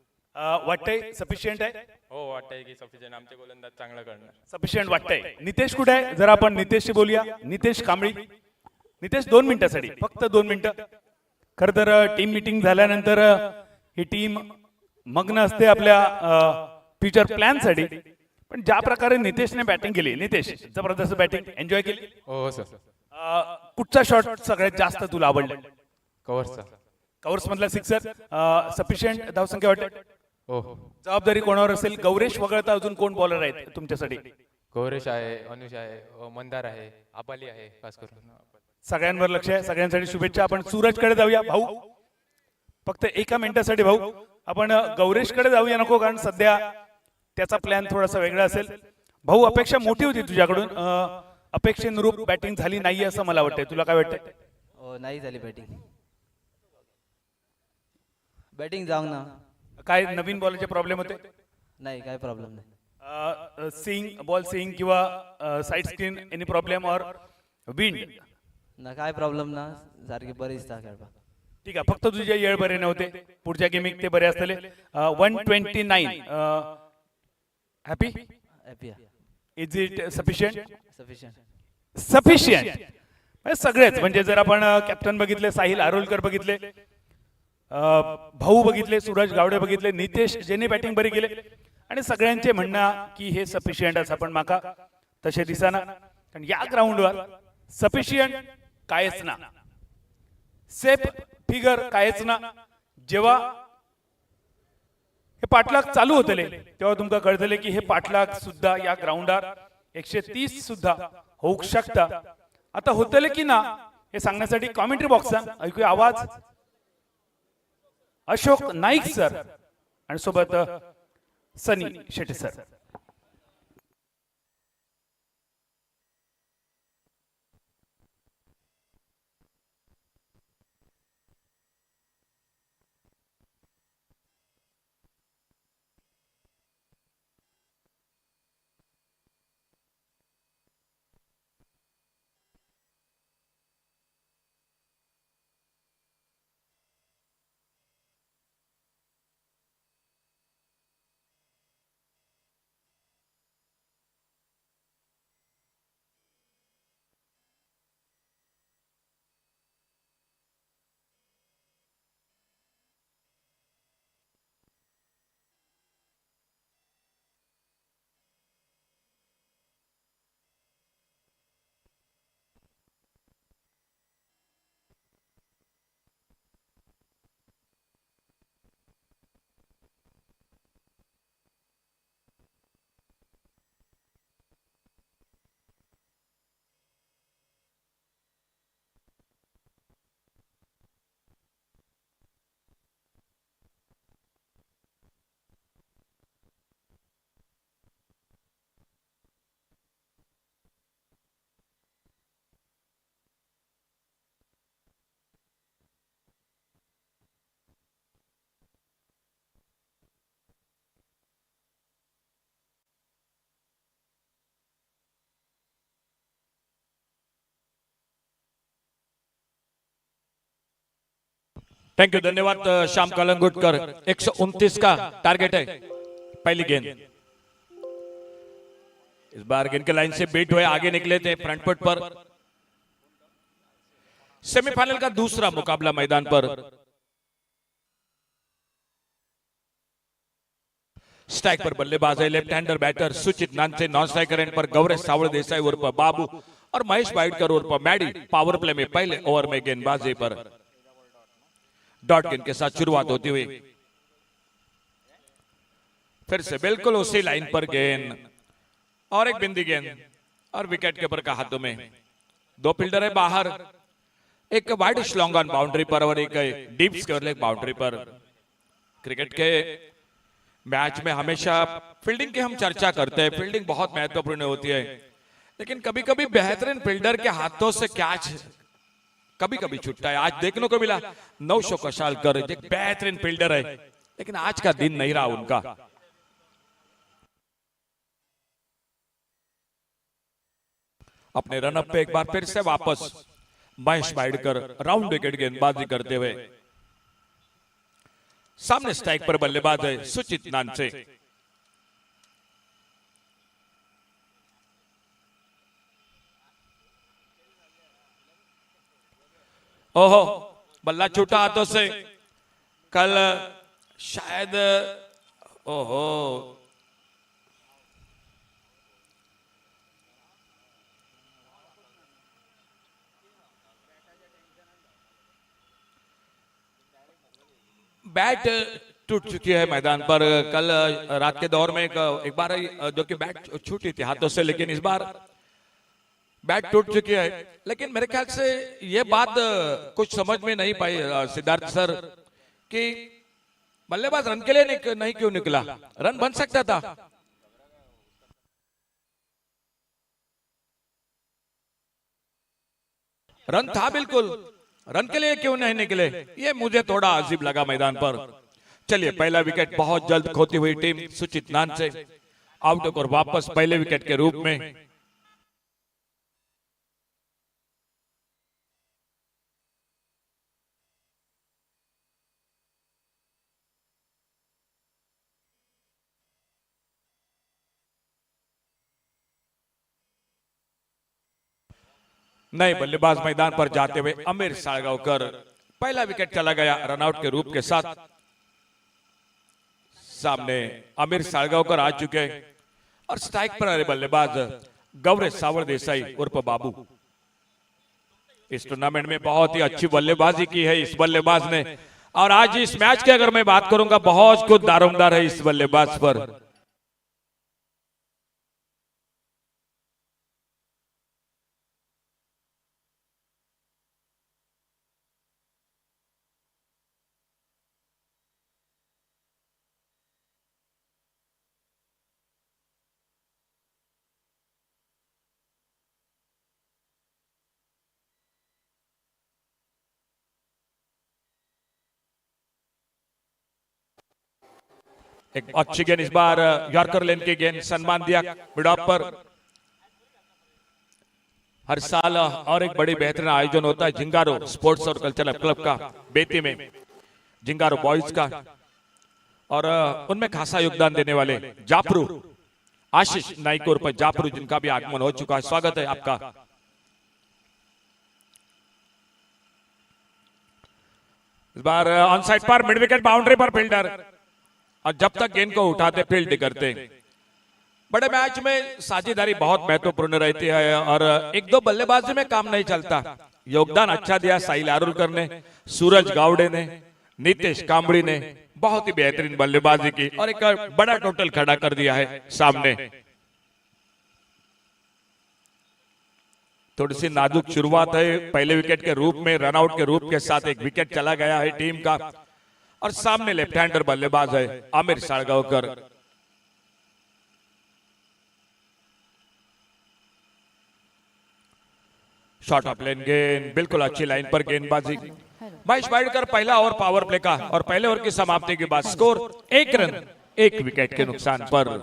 [SPEAKER 2] वाटतंय सफिशियंट आहे?
[SPEAKER 3] हो वाटतंय की सफिशियंट आमचे गोलंदाज चांगलं करणार.
[SPEAKER 2] सफिशियंट वाटतंय. नितेश कुठे आहे? जरा आपण नितेशशी बोलूया. नितेश कांबळी. नितेश 2 मिनिटासाठी, फक्त 2 मिनिटं. खरं तर टीम मीटिंग झाल्यानंतर ही टीम मग्न असते आपल्या फ्युचर प्लॅनसाठी. पण ज्या प्रकारे नितेशने बॅटिंग केली, नितेश जबरदस्त बॅटिंग एन्जॉय केली.
[SPEAKER 4] हो सर.
[SPEAKER 2] कुठचा शॉट सगळ्यात जास्त तुला आवडला?
[SPEAKER 4] कव्हरचा.
[SPEAKER 2] कव्हर्स मधला सिक्सर. सफिशियंट धावसंख्या वाटते?
[SPEAKER 4] हो.
[SPEAKER 2] जबाबदारी कोणावर असेल? गौरेश वगळता अजून कोण बॉलर आहेत तुमच्यासाठी?
[SPEAKER 4] गौरेश आहे, अनुष आहे, मंदार आहे, आपाली आहे, खास करून.
[SPEAKER 2] सगळ्यांवर लक्ष आहे. सगळ्यांसाठी शुभेच्छा. आपण सूरजकडे जाऊया. भाऊ फक्त एका मिनिटासाठी भाऊ आपण गौरेशकडे जाऊया नको, कारण सध्या त्याचा प्लॅन थोडासा वेगळा असेल. भाऊ अपेक्षा मोठी होती तुझ्याकडून, अपेक्षेनुरूप बॅटिंग झाली नाहीये असं मला वाटतंय. तुला काय वाटतंय?
[SPEAKER 5] नाही झाली बॅटिंग जाऊ ना.
[SPEAKER 2] काय नवीन बॉलचे प्रॉब्लेम होते?
[SPEAKER 5] नाही काय प्रॉब्लेम नाही.
[SPEAKER 2] सीइंग बॉल सीइंग किंवा साईड स्क्रीन एनी प्रॉब्लेम और विंड?
[SPEAKER 5] ना काय प्रॉब्लेम ना, सारखी बरीच था खेळपा.
[SPEAKER 2] ठीक आहे. फक्त तुझे येळ बरे नव्हते. पुढच्या गेमिंग ते बरे असतले. 129 happy?
[SPEAKER 5] Happy
[SPEAKER 2] is it sufficient?
[SPEAKER 5] Sufficient.
[SPEAKER 2] Sufficient सगळेच. म्हणजे जर आपण कॅप्टन बघितले, साहिल आरोलकर बघितले, भाऊ बघितले, सूरज गावडे बघितले, नितेश ज्यांनी बॅटिंग बरी केले, आणि सगळ्यांचे म्हणणं की हे सफिशियंट असं पण माका तसे दिसाना. कारण या ग्राउंडवर सफिशियंट कायच ना, सेफ फिगर कायच ना. जेव्हा हे पाठलाग चालू होतले तेव्हा तुमका कळतले की हे पाठलाग सुद्धा या ग्राउंडार 130 सुद्धा होऊ शकता. आता होतले की ना हे सांगण्यासाठी कॉमेंट्री बॉक्सात ऐकूया आवाज अशोक नाईक सर आणि सोबत Sunny Shetty sir.
[SPEAKER 1] Thank you, धन्यवाद श्याम कलंगुटकर. 129 का टारगेट है पहली गेंद. इस बार गेंद के लाइन से बीट हुए आगे निकले थे फ्रंट फुट पर. सेमीफाइनल का दूसरा मुकाबला मैदान पर. स्ट्राइक पर बल्लेबाज है लेफ्ट हैंडर बैटर सुचित नानसे. नॉन स्ट्राइकर एंड पर गौरेश सावड़ देसाई उर्फ बाबू और महेश बाइटकर उर्फ मैडी. पावर प्ले में पहले ओवर में गेंदबाजी पर डॉट गेंद के साथ शुरुआत होती हुई फिर से बिल्कुल उसी लाइन पर गेंद और एक बिंदी गेंद और विकेट कीपर का हाथों में. 2 फील्डर है बाहर, एक वाइड स्लॉन्ग ऑन बाउंड्री पर और एक डीप स्क्वायर लेग बाउंड्री पर. क्रिकेट के मैच में हमेशा फील्डिंग की हम चर्चा करते हैं. फील्डिंग बहुत महत्वपूर्ण होती है, लेकिन कभी कभी बेहतरीन फील्डर के हाथों से कैच
[SPEAKER 6] कभी कभी छूटता है। आज देखने को मिला नौशो कशालकर एक बेहतरीन फील्डर है, लेकिन आज का दिन नहीं रहा उनका। अपने रनअप पे एक बार फिर से वापस महेश बाइडकर राउंड विकेट गेंदबाजी करते हुए। सामने स्ट्राइक पर बल्लेबाज है सुचित नानसे। ओहो, बल्ला छूटा हाथों से। कल शायद ओहो बैट टूट चुकी है मैदान पर। कल रात के दौर में एक बार जो कि बैट छूटी थी हाथों से, लेकिन इस बार बैट टूट चुकी है। लेकिन मेरे ख्याल से ये बात कुछ समझ में नहीं पाई सिद्धार्थ सर कि बल्लेबाज रन के लिए नहीं क्यों निकला। रन बन सकता था। रन था बिल्कुल, रन के लिए क्यों नहीं निकले, ये मुझे थोड़ा अजीब लगा मैदान पर। चलिए, पहला विकेट बहुत जल्द खोती हुई टीम सुचित नान से आउट और वापस पहले विकेट के रूप में। नए बल्लेबाज मैदान पर जाते हुए आमिर साळगावकर। पहला विकेट चला गया रनआउट के रूप के साथ। सामने आमिर साळगावकर आ चुके हैं और स्ट्राइक पर आ रहे बल्लेबाज गौरेश सावड़ देसाई उर्फ बाबू। इस टूर्नामेंट में बहुत ही अच्छी बल्लेबाजी की है इस बल्लेबाज ने, और आज इस मैच की अगर मैं बात करूंगा बहुत कुछ दारोमदार है इस बल्लेबाज पर। एक अच्छी गेंद इस बार यॉर्कर लेन की गेंद, सम्मान दिया मिड ऑफ पर। हर साल और एक बड़ी बेहतरीन आयोजन होता है जिंगारो स्पोर्ट्स और कल्चरल क्लब का बेती में, जिंगारो बॉयज का, और उनमें खासा योगदान देने वाले जापरू आशीष नाइक उर्फ जापरू, जिनका भी आगमन हो चुका है। स्वागत है आपका। इस बार ऑन साइड पर मिड विकेट बाउंड्री पर फील्डर, और जब तक गेंद को उठाते फील्ड करते। बड़े मैच में साझेदारी बहुत महत्वपूर्ण रहती है और एक दो बल्लेबाजी में काम नहीं चलता। योगदान अच्छा दिया साहिल आरुलकर ने, सूरज गावड़े ने, नीतीश कांबड़ी ने बहुत ही बेहतरीन बल्लेबाजी की और एक बड़ा टोटल खड़ा कर दिया है सामने। थोड़ी सी नाजुक शुरुआत है पहले विकेट के रूप में, रनआउट के रूप के साथ एक विकेट चला गया है टीम का, और सामने लेफ्ट हैंडर बल्लेबाज है आमिर साळगावकर। शॉर्ट ऑफ लेन गेंद, बिल्कुल अच्छी लाइन पर गेंदबाजी। महेश बाइडकर पहला ओवर पावर प्ले का, और पहले ओवर की समाप्ति के बाद स्कोर 1 रन 1 विकेट के नुकसान पर।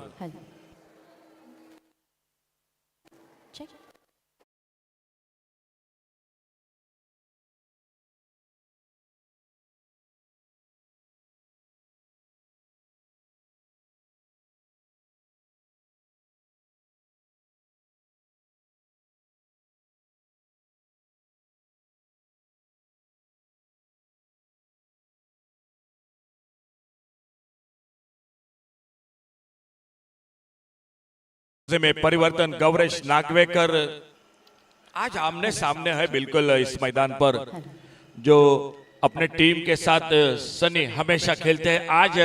[SPEAKER 6] में परिवर्तन, गौरेश नागवेकर आज आमने सामने है बिल्कुल इस मैदान पर, जो अपने टीम के साथ सनी हमेशा खेलते हैं। आज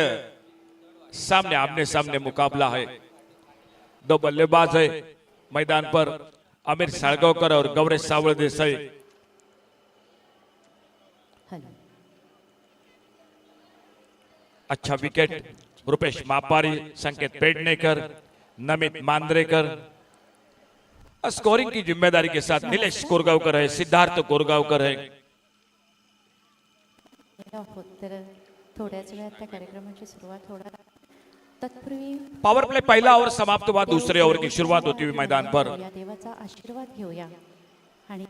[SPEAKER 6] सामने आमने सामने मुकाबला है। दो बल्लेबाज है मैदान पर, आमिर साळगावकर और गौरेश सावड़ देसाई। अच्छा विकेट, रुपेश मापारी, संकेत पेडनेकर, नमित मांद्रेकर। स्कोरिंग की जिम्मेदारी के साथ नीलेश कोरगावकर है, सिद्धार्थ कोरगावकर है।
[SPEAKER 7] आलेलो आहोत तर थोड्याच वेळात त्या कार्यक्रमाची सुरुवात होणार आहे. तत्पूर्वी
[SPEAKER 6] पावर प्ले पहला ओवर समाप्त हुआ, दूसरे ओवर की शुरुआत होती हुई मैदान पर।
[SPEAKER 7] या देवाचा आशीर्वाद घेऊया आणि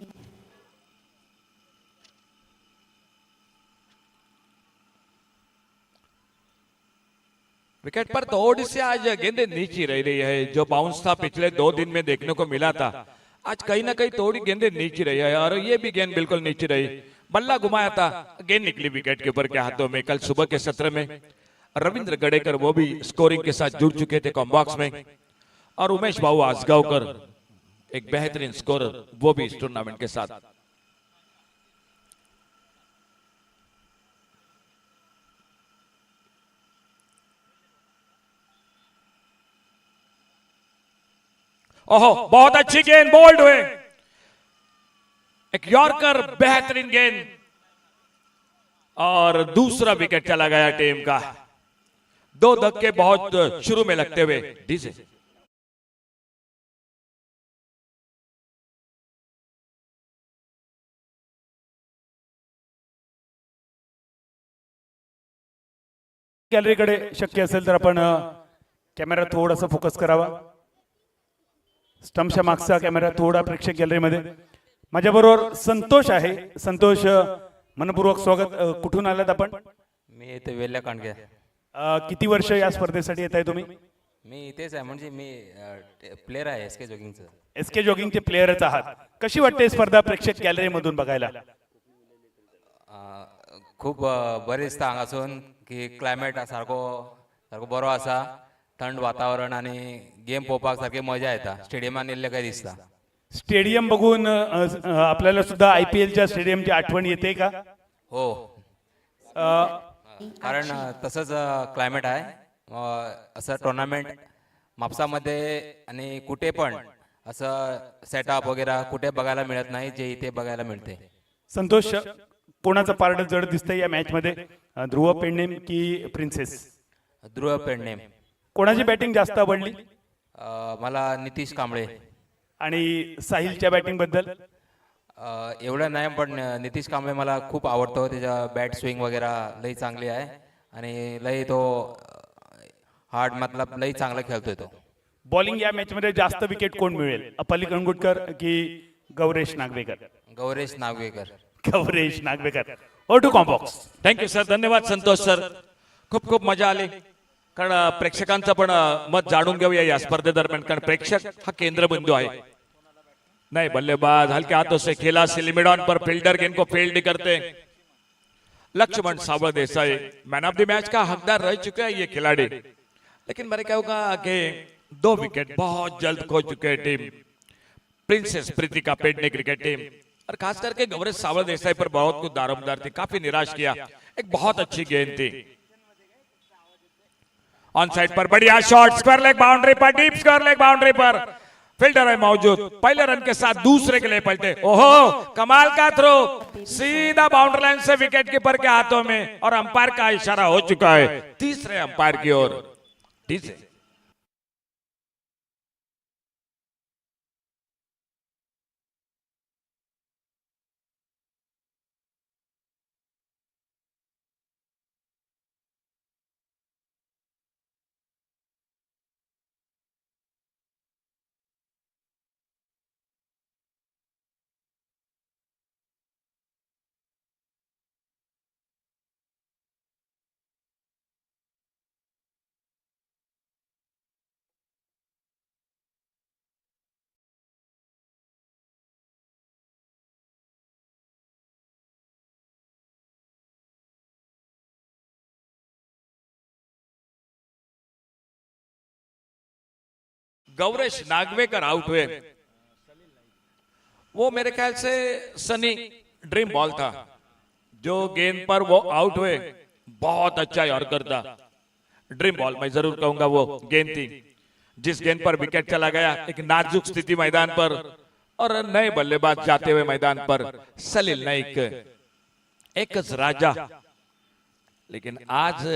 [SPEAKER 6] विकेट पर थोड़ी सी आज गेंदें नीची रह रही है। जो बाउंस था पिछले 2 दिन में देखने को मिला था, आज कहीं ना कहीं थोड़ी गेंदें नीची रही है और ये भी गेंद बिल्कुल नीची रही। बल्ला घुमाया था, गेंद निकली विकेट कीपर के हाथों में। कल सुबह के सत्र में रविंद्र गडेकर वो भी स्कोरिंग के साथ जुड़ चुके थे कॉम्बॉक्स में, और उमेश बाबू आसगांवकर एक बेहतरीन स्कोरर वो भी इस टूर्नामेंट के साथ। ओहो, बहुत अच्छी गेंद, बोल्ड हुए, एक यॉर्कर, बेहतरीन गेंद, और दूसरा विकेट चला गया टीम का। 2 धक्के बहुत शुरू में लगते हुए डीजे।
[SPEAKER 2] गॅलरीकडे शक्य असेल तर आपण कॅमेरा थोडासा फोकस करावा. स्टंपच्या मागचा कॅमेरा थोडा प्रेक्षक गॅलरीमध्ये. माझ्याबरोबर संतोष आहे. संतोष, मनपूर्वक स्वागत. कुठून आलात आपण?
[SPEAKER 4] मी इथे वेल्ल्या कांडगे.
[SPEAKER 2] किती वर्ष या स्पर्धेसाठी येत आहे तुम्ही?
[SPEAKER 4] मी इथेच आहे, म्हणजे मी प्लेअर आहे एस के जॉगिंगचं.
[SPEAKER 2] एस के जॉगिंगचे प्लेअरच आहात. कशी वाटते स्पर्धा प्रेक्षक गॅलरीमधून बघायला?
[SPEAKER 4] खूप बरें दिसता हांगासून की क्लायमेट सारको बरो आसा, थंड वातावरण आणि गेम पळोवपाक सारकी मजा येता. स्टेडियमान येयल्ले काय दिसता.
[SPEAKER 2] स्टेडियम बघून आपल्याला सुद्धा IPLच्या स्टेडियमची आठवण येते का?
[SPEAKER 4] हो, कारण तसंच क्लायमेट आहे. असं टुर्नामेंट म्हापसामध्ये आणि कुठे पण असं सेटअप वगैरे कुठे बघायला मिळत नाही, जे इथे बघायला मिळते.
[SPEAKER 2] संतोष, कोणाचं पारड जड दिसतंय या मॅच मध्ये? ध्रुव पेडणेम की प्रिन्सेस?
[SPEAKER 4] ध्रुव पेडणेम.
[SPEAKER 2] कोणाची बॅटिंग जास्त आवडली?
[SPEAKER 4] मला नितीश कांबळे.
[SPEAKER 2] आणि साहिलच्या बॅटिंग बद्दल?
[SPEAKER 4] एवढं नाही, पण नितीश कांबळे मला खूप आवडतो. त्याच्या बॅट स्विंग वगैरे लई चांगली आहे आणि लई तो हार्ड मतलब लई चांगला खेळतोय तो.
[SPEAKER 2] बॉलिंग या मॅच मध्ये जास्त विकेट कोण मिळेल? अपाली कंगुटकर की Gauresh Nagvekar?
[SPEAKER 4] Gauresh Nagvekar.
[SPEAKER 2] Gauresh Nagvekar. Over to comm box.
[SPEAKER 6] Thank you sir, धन्यवाद संतोष सर. खूप खूप मजा आली. कारण प्रेक्षकांचं पण मत जाणून घेऊया या स्पर्धेदरम्यान, कारण प्रेक्षक हा केंद्रबिंदू आहे. नहीं, बल्लेबाज हल्के हाथों से खेला, सिलिमिडॉन पर फील्डर गेंद को फील्ड करते। Laxman Sawad Desai man of the match का हकदार रह चुके हैं ये खिलाड़ी, लेकिन मैंने क्या होगा कि 2 विकेट बहुत जल्द खो चुके हैं team princess Pritika Pedne cricket team, और खास करके गौरव सावड़ देसाई पर बहुत कुछ दारोमदार थी, काफी निराश किया। एक बहुत अच्छी गेंद थी ऑन साइड पर, बढ़िया शॉट, स्क्वायर लेग बाउंड्री पर, डीप स्क्वायर लेग बाउंड्री पर, फील्डर है मौजूद। पहले रन के साथ दूसरे के लिए पलटे, ओहो कमाल का थ्रो, सीधा बाउंड्री लाइन से विकेट कीपर के हाथों में, और अंपायर का इशारा हो चुका है तीसरे अंपायर की ओर। डीजे गौरेश नागवेकर आउट हुए। वो मेरे ख्याल से सनी ड्रीम बॉल था, जो गेंद पर वो आउट हुए, बहुत अच्छा यॉर्कर था। ड्रीम बॉल मैं जरूर कहूंगा वो गेंद थी, जिस गेंद पर विकेट चला गया। एक नाजुक स्थिति मैदान पर, और नए बल्लेबाज जाते हुए मैदान पर सलील नाइक, एक राजा, लेकिन आज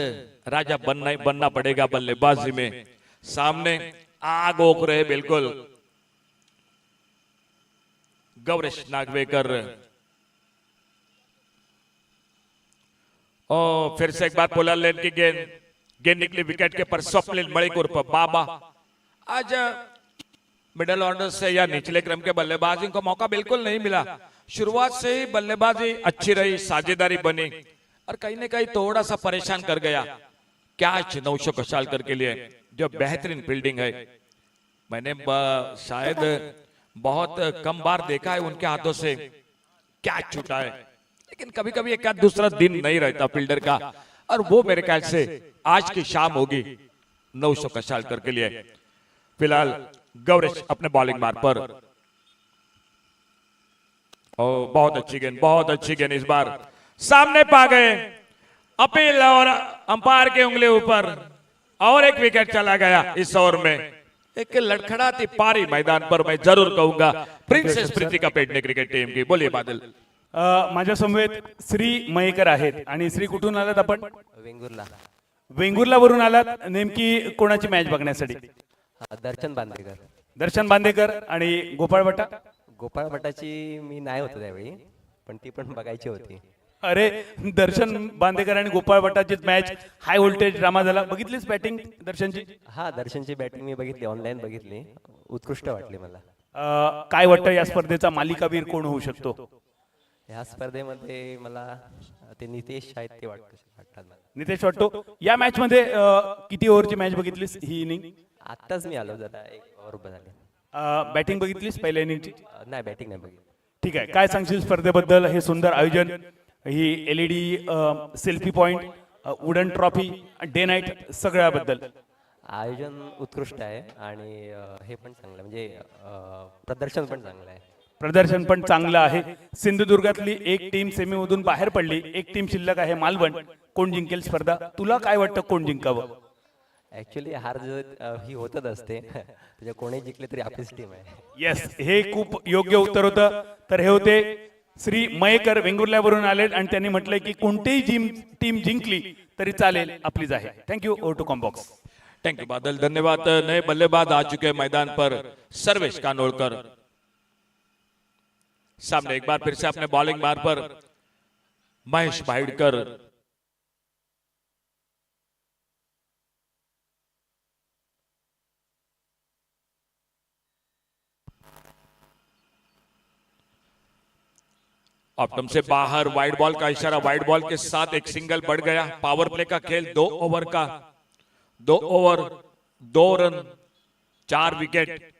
[SPEAKER 6] राजा बनना पड़ेगा बल्लेबाजी में। सामने आग ओक रहे बिल्कुल गौरेश नागवेकर। और फिर से एक बार पोलर लेन की गेंद गेंद निकली विकेट के पर स्वप्निल मलिक उर्फ बाबा। आज मिडिल ऑर्डर से या निचले क्रम के बल्लेबाजों को मौका बिल्कुल नहीं मिला। शुरुआत से ही बल्लेबाजी अच्छी रही, साझेदारी बनी और कहीं ना कहीं थोड़ा सा परेशान कर गया कैच नौशो कशालकर के लिए, जो बेहतरीन फील्डिंग है। मैंने शायद बहुत कम बार देखा है उनके हाथों से कैच छूटा है, लेकिन कभी कभी एक आध दूसरा दिन नहीं रहता फील्डर का, और वो मेरे ख्याल से आज की शाम होगी नौशो कशालकर के लिए। फिलहाल गौरेश अपने बॉलिंग मार्ग पर। ओ बहुत अच्छी गेंद, बहुत अच्छी गेंद, इस बार सामने पा गए। अपील और अंपायर के उंगली ऊपर और एक विकेट चला गया इस ओवर में। एक लड़खड़ाती पारी मैदान पर मैं जरूर कहूंगा princess Pritika Pedne cricket team की। बोलिए बादल।
[SPEAKER 2] माझ्या समवेत श्री मयेकर आहेत आणि श्री कुठून आलात आपण?
[SPEAKER 5] वेंगुर्ला.
[SPEAKER 2] वेंगुर्ला वरून आलात. नेमकी कोणाची मॅच बघण्यासाठी?
[SPEAKER 5] दर्शन बांदेकर.
[SPEAKER 2] दर्शन बांदेकर आणि गोपाळ भट्टा.
[SPEAKER 5] गोपाळ भटाची मी नाही होतो त्यावेळी, पण ती पण बघायची होती.
[SPEAKER 2] अरे दर्शन बांदेकर आणि गोपाळ भट्टाची मॅच हाय व्होल्टेज ड्रामा झाला. बघितलीच बॅटिंग दर्शनची?
[SPEAKER 5] हा, दर्शनची बॅटिंग मी बघितली, ऑनलाईन बघितली, उत्कृष्ट वाटली मला.
[SPEAKER 2] काय वाटतं या स्पर्धेचा मालिकावीर कोण होऊ शकतो?
[SPEAKER 5] ह्या स्पर्धेमध्ये मला ते नितेश आहेत ते वाटतात मला.
[SPEAKER 2] नितेश वाटतो. या मॅच मध्ये किती ओव्हरची मॅच बघितलीस ही इनिंग?
[SPEAKER 5] आत्ताच मी आलो, जरा एक ओव्हर झाले.
[SPEAKER 2] बॅटिंग बघितलीस पहिल्या इनिंगची?
[SPEAKER 5] नाही, बॅटिंग नाही बघितली.
[SPEAKER 2] ठीक आहे. काय सांगशील स्पर्धेबद्दल? हे सुंदर आयोजन, ही LED selfie point, wooden trophy, day night, सगळ्याबद्दल?
[SPEAKER 5] आयोजन उत्कृष्ट आहे आणि हे पण चांगलं, म्हणजे प्रदर्शन पण चांगलं आहे.
[SPEAKER 2] प्रदर्शन पण चांगलं आहे. सिंधुदुर्गातली एक टीम सेमीमधून बाहेर पडली, एक टीम शिल्लक आहे मालवण. कोण जिंकेल स्पर्धा? तुला काय वाटतं कोण जिंकावं?
[SPEAKER 5] ऍक्च्युली हार ही होतच असते, त्याच्या कोणी जिंकले तरी आपलीच टीम आहे.
[SPEAKER 2] येस, हे खूप योग्य उत्तर होतं. तर हे होते श्री मयेकर, वेंगुर्ल्यावरून आले आणि त्यांनी म्हटलंय की कोणतीही टीम जिंकली तरी चालेल, आपलीच आहे. Thank you. Over to comm box.
[SPEAKER 6] Thank you Badal, धन्यवाद। नए बल्लेबाज आ चुके हैं मैदान पर। सर्वेश कानोड़कर सामने एक बार फिर से अपने बॉलिंग मार्ग पर महेश भाईडकर। ऑप्टम से बाहर, वाइड बॉल का इशारा, वाइड बॉल के साथ एक सिंगल बढ़ गया। पावर प्ले का खेल 2 ओवर का, 2 ओवर 2 रन 4 विकेट।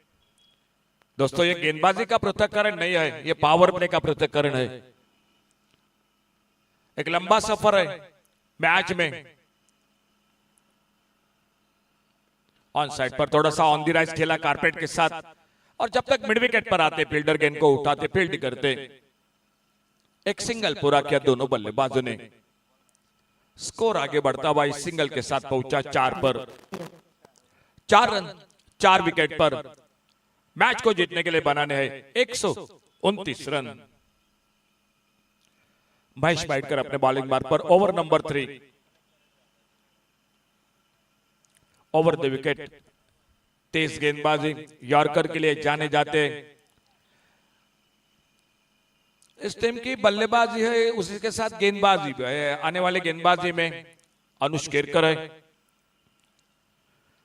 [SPEAKER 6] दोस्तों ये गेंदबाजी का पृथक्करण नहीं है, ये पावर प्ले का पृथक्करण है। एक लंबा सफर है मैच में। ऑन साइड पर थोड़ा सा ऑन द राइज खेला कारपेट के साथ, और जब तक मिड विकेट पर आते फील्डर गेंद को उठाते, फील्ड करते। एक सिंगल पूरा किया दोनों बल्लेबाजों ने। स्कोर आगे बढ़ता हुआ इस सिंगल के साथ पहुंचा 4 पर। 4 रन 4 विकेट पर मैच को जीतने के लिए बनाने हैं 129 रन। महेश भाईडकर अपने बॉलिंग मार्ग पर। Over number 3, over the wicket. तेज गेंदबाजी यॉर्कर के लिए जाने जाते इस टीम की बल्लेबाजी है, उसी के साथ गेंदबाजी भी है। आने वाले गेंदबाजी में अनुष केरकर है।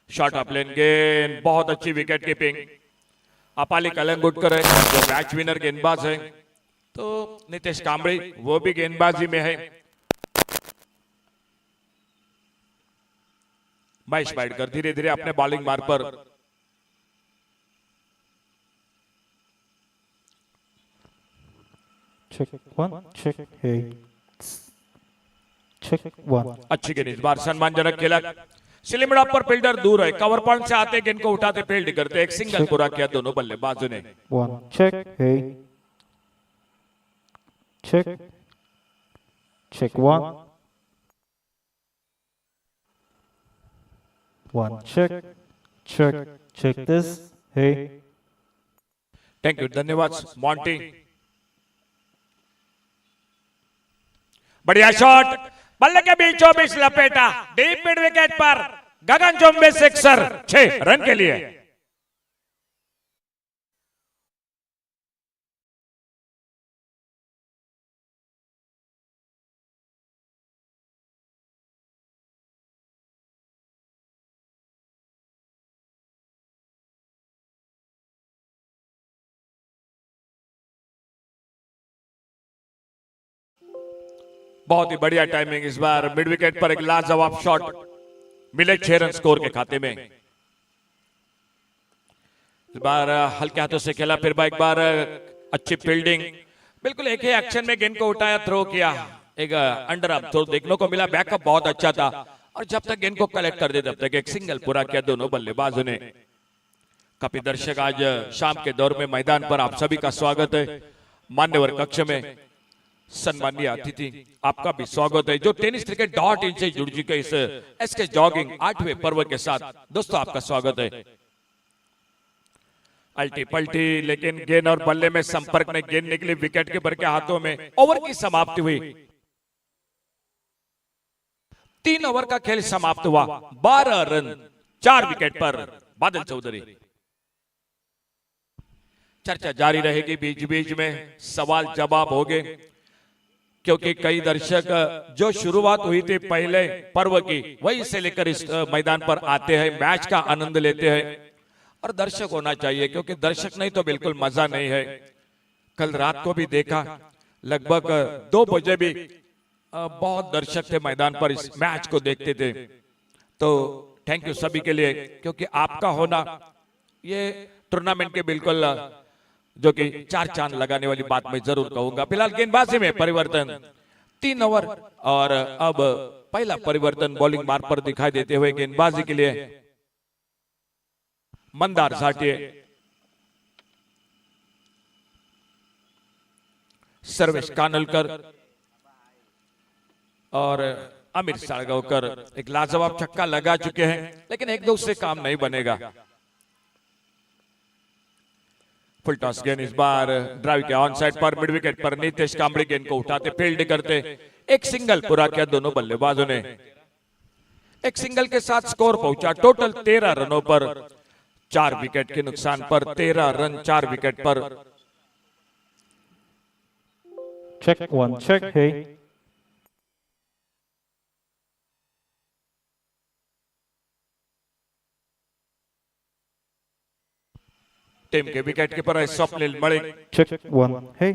[SPEAKER 6] शॉर्ट ऑफ लेन गेंद, बहुत अच्छी विकेट कीपिंग। अपाली कलंगुटकर है जो मैच विनर गेंदबाज है, तो नितेश कांबळे वो भी गेंदबाजी में है। महेश भाईडकर धीरे धीरे अपने बॉलिंग मार्ग पर।
[SPEAKER 8] Check 1, check, hey. Check 1.
[SPEAKER 6] अच्छी गेंद, इस बार सम्मानजनक खेला। स्लिम पर फील्डर दूर है, कवर पॉइंट से आते गेंद को उठाते फील्ड करते। एक सिंगल पूरा किया दोनों बल्लेबाजों ने।
[SPEAKER 8] 1, check, hey. Check. Check 1. 1, check. Check. Check this, hey.
[SPEAKER 6] Thank you, धन्यवाद मॉन्टी। बढ़िया शॉट, बल्ले के बीचों बीच लपेटा, डीप मिड विकेट पर गगन चुंबी सिक्सर 6 रन के लिए। बहुत ही बढ़िया टाइमिंग इस बार मिड विकेट पर एक लाजवाब शॉट मिले 6 रन स्कोर के खाते में। इस बार हल्के हाथों से खेला, फिर एक बार अच्छी फील्डिंग, बिल्कुल एक ही एक्शन में गेंद को उठाया, थ्रो किया, एक अंडर अप थ्रो देखने को मिला। बैकअप बहुत अच्छा था और जब तक गेंद को कलेक्ट कर दे तब तक एक सिंगल पूरा किया दोनों बल्लेबाजों ने। काफी दर्शक आज शाम के दौर में मैदान पर, आप सभी का स्वागत है। मान्यवर कक्ष में सम्मानीय अतिथि आपका भी स्वागत है जो tennis-cricket.in से जुड़ चुके इस एसके जॉगिंग 8वें पर्व के साथ। दोस्तों आपका स्वागत है। अल्टी पल्टी, लेकिन गेंद और बल्ले में संपर्क में गेंद निकली विकेट कीपर के हाथों में। ओवर की समाप्ति हुई, 3 ओवर का खेल समाप्त हुआ, 12 रन 4 विकेट पर बादल चौधरी। चर्चा जारी रहेगी, बीच बीच में सवाल जवाब होंगे, क्योंकि कई दर्शक जो शुरुआत हुई थी पहले पर्व की वही से लेकर इस मैदान पर आते हैं, मैच का आनंद लेते हैं। और दर्शक होना चाहिए, क्योंकि दर्शक नहीं तो बिल्कुल मजा नहीं है। कल रात को भी देखा, लगभग 2 बजे भी बहुत दर्शक थे मैदान पर, इस मैच को देखते थे। तो थैंक यू सभी के लिए, क्योंकि आपका होना ये टूर्नामेंट के बिल्कुल जो कि 4 चांद लगाने वाली बात मैं जरूर कहूंगा। फिलहाल गेंदबाजी में परिवर्तन, 3 ओवर और अब पहला परिवर्तन बॉलिंग मार्ग पर दिखाई देते हुए गेंदबाजी के लिए मंदार झाटिये, सर्वेश कानलकर और अमीर साळगावकर एक लाजवाब छक्का लगा चुके हैं, लेकिन एक दो से काम नहीं बनेगा। फुल टॉस गेंद इस बार ड्राइव के ऑन साइड पर, मिड विकेट पर नीतीश कांबळे गेंद को उठाते, फील्ड करते, एक सिंगल पूरा किया दोनों बल्लेबाजों ने। एक सिंगल के साथ स्कोर पहुंचा टोटल 13 रनों पर, 4 विकेट के नुकसान पर, 13 रन 4 विकेट पर।
[SPEAKER 8] Check 1, check, hey.
[SPEAKER 6] टीम के विकेट कीपर है स्वप्निल मलिक।
[SPEAKER 8] Check 1, hey.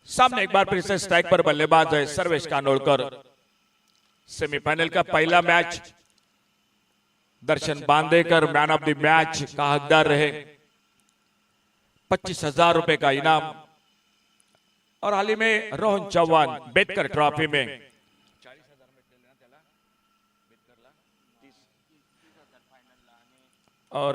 [SPEAKER 6] सामने एक बार फिर से स्ट्राइक पर बल्लेबाज है सर्वेश कानोड़कर। सेमीफाइनल का पहला match Darshan Bandekar man of the match का हकदार रहे, 25,000 रुपए का इनाम। और हाल ही में रोहन चौहान बेटकर ट्रॉफी में और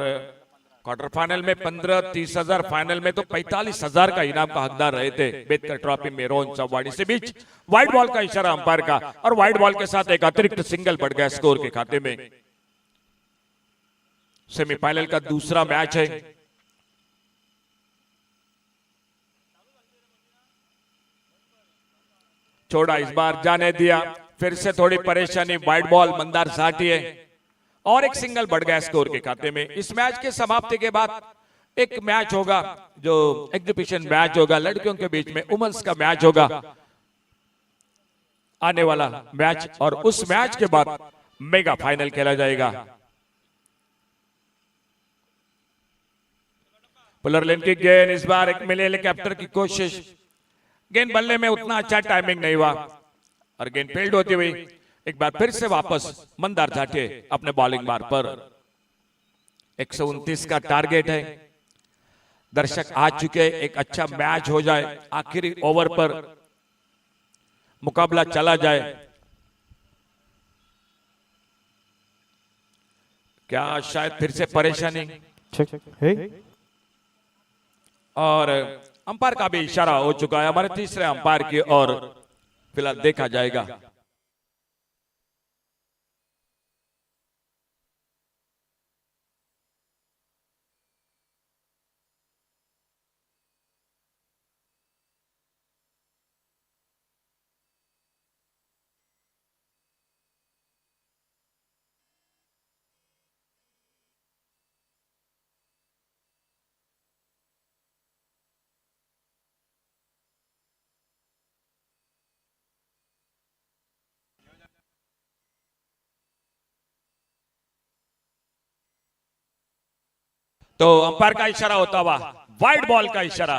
[SPEAKER 6] क्वार्टर फाइनल में 15, 30,000, फाइनल में तो 45,000 का इनाम का हकदार रहे थे बेटकर ट्रॉफी में रोहन चौहान। इसी बीच व्हाइट बॉल का इशारा अंपायर का, और व्हाइट बॉल के साथ एक अतिरिक्त सिंगल बढ़ गया स्कोर के खाते में। सेमीफाइनल का दूसरा मैच है। छोड़ा, इस बार जाने दिया, फिर से थोड़ी परेशानी, व्हाइट बॉल मंदार झाटिये और एक सिंगल बढ़ गया स्कोर के खाते में। इस मैच के समाप्ति के बाद एक मैच होगा जो एग्जीबिशन मैच होगा, लड़कियों के बीच में वुमेन्स का मैच होगा आने वाला मैच, और उस मैच के बाद मेगा फाइनल खेला जाएगा। पुलर लेन की गेंद, इस बार एक मिले हेलीकॉप्टर की कोशिश, गेंद बल्ले में उतना अच्छा टाइमिंग नहीं हुआ और गेंद फील्ड होती हुई एक बार फिर से वापस मंदार झाटिये अपने बॉलिंग मार्ग पर। 129 का टारगेट है, दर्शक आ चुके, एक अच्छा मैच हो जाए, आखिरी ओवर पर मुकाबला चला जाए। क्या शायद फिर से परेशानी,
[SPEAKER 8] Check, hey.
[SPEAKER 6] और अंपायर का भी इशारा हो चुका है हमारे तीसरे अंपायर की ओर, फिलहाल देखा जाएगा। तो अंपायर का इशारा होता हुआ व्हाइट बॉल का इशारा,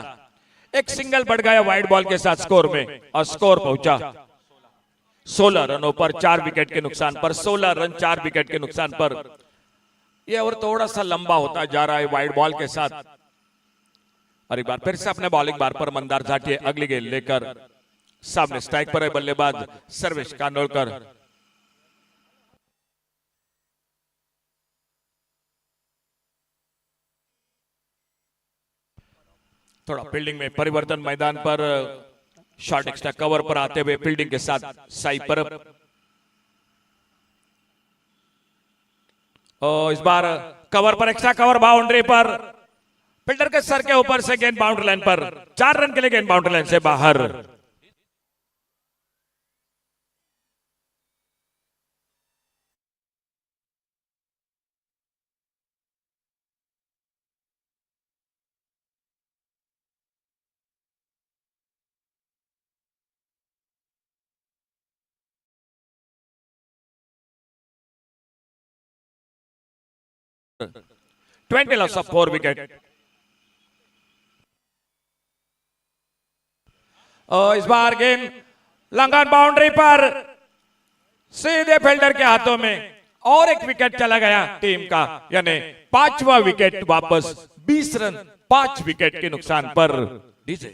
[SPEAKER 6] एक सिंगल बढ़ गया वाइड बॉल के साथ स्कोर में और स्कोर पहुंचा 16 रनों पर 4 विकेट के नुकसान पर। 16 रन 4 विकेट के नुकसान पर। यह ओवर थोड़ा सा लंबा होता जा रहा है वाइड बॉल के साथ। और एक बार फिर से अपने बॉलिंग बार पर मंदार झाटिया अगली गेंद लेकर सामने स्ट्राइक पर है बल्लेबाज सर्वेश कानोलकर। थोड़ा फील्डिंग में परिवर्तन मैदान पर शॉर्ट एक्स्ट्रा कवर पर आते हुए फील्डिंग के साथ साई परब। और इस बार कवर पर एक्स्ट्रा कवर बाउंड्री पर फील्डर के सर के ऊपर से गेंद बाउंड्री लाइन पर। 4 रन के लिए गेंद बाउंड्री लाइन से बाहर। Twenty loss of 4 wicket. इस बार गेंद लंगन बाउंड्री पर सीधे फील्डर के हाथों में और एक विकेट चला गया टीम का, यानी 5वां विकेट वापस। 20 रन 5 विकेट के नुकसान पर। डीजे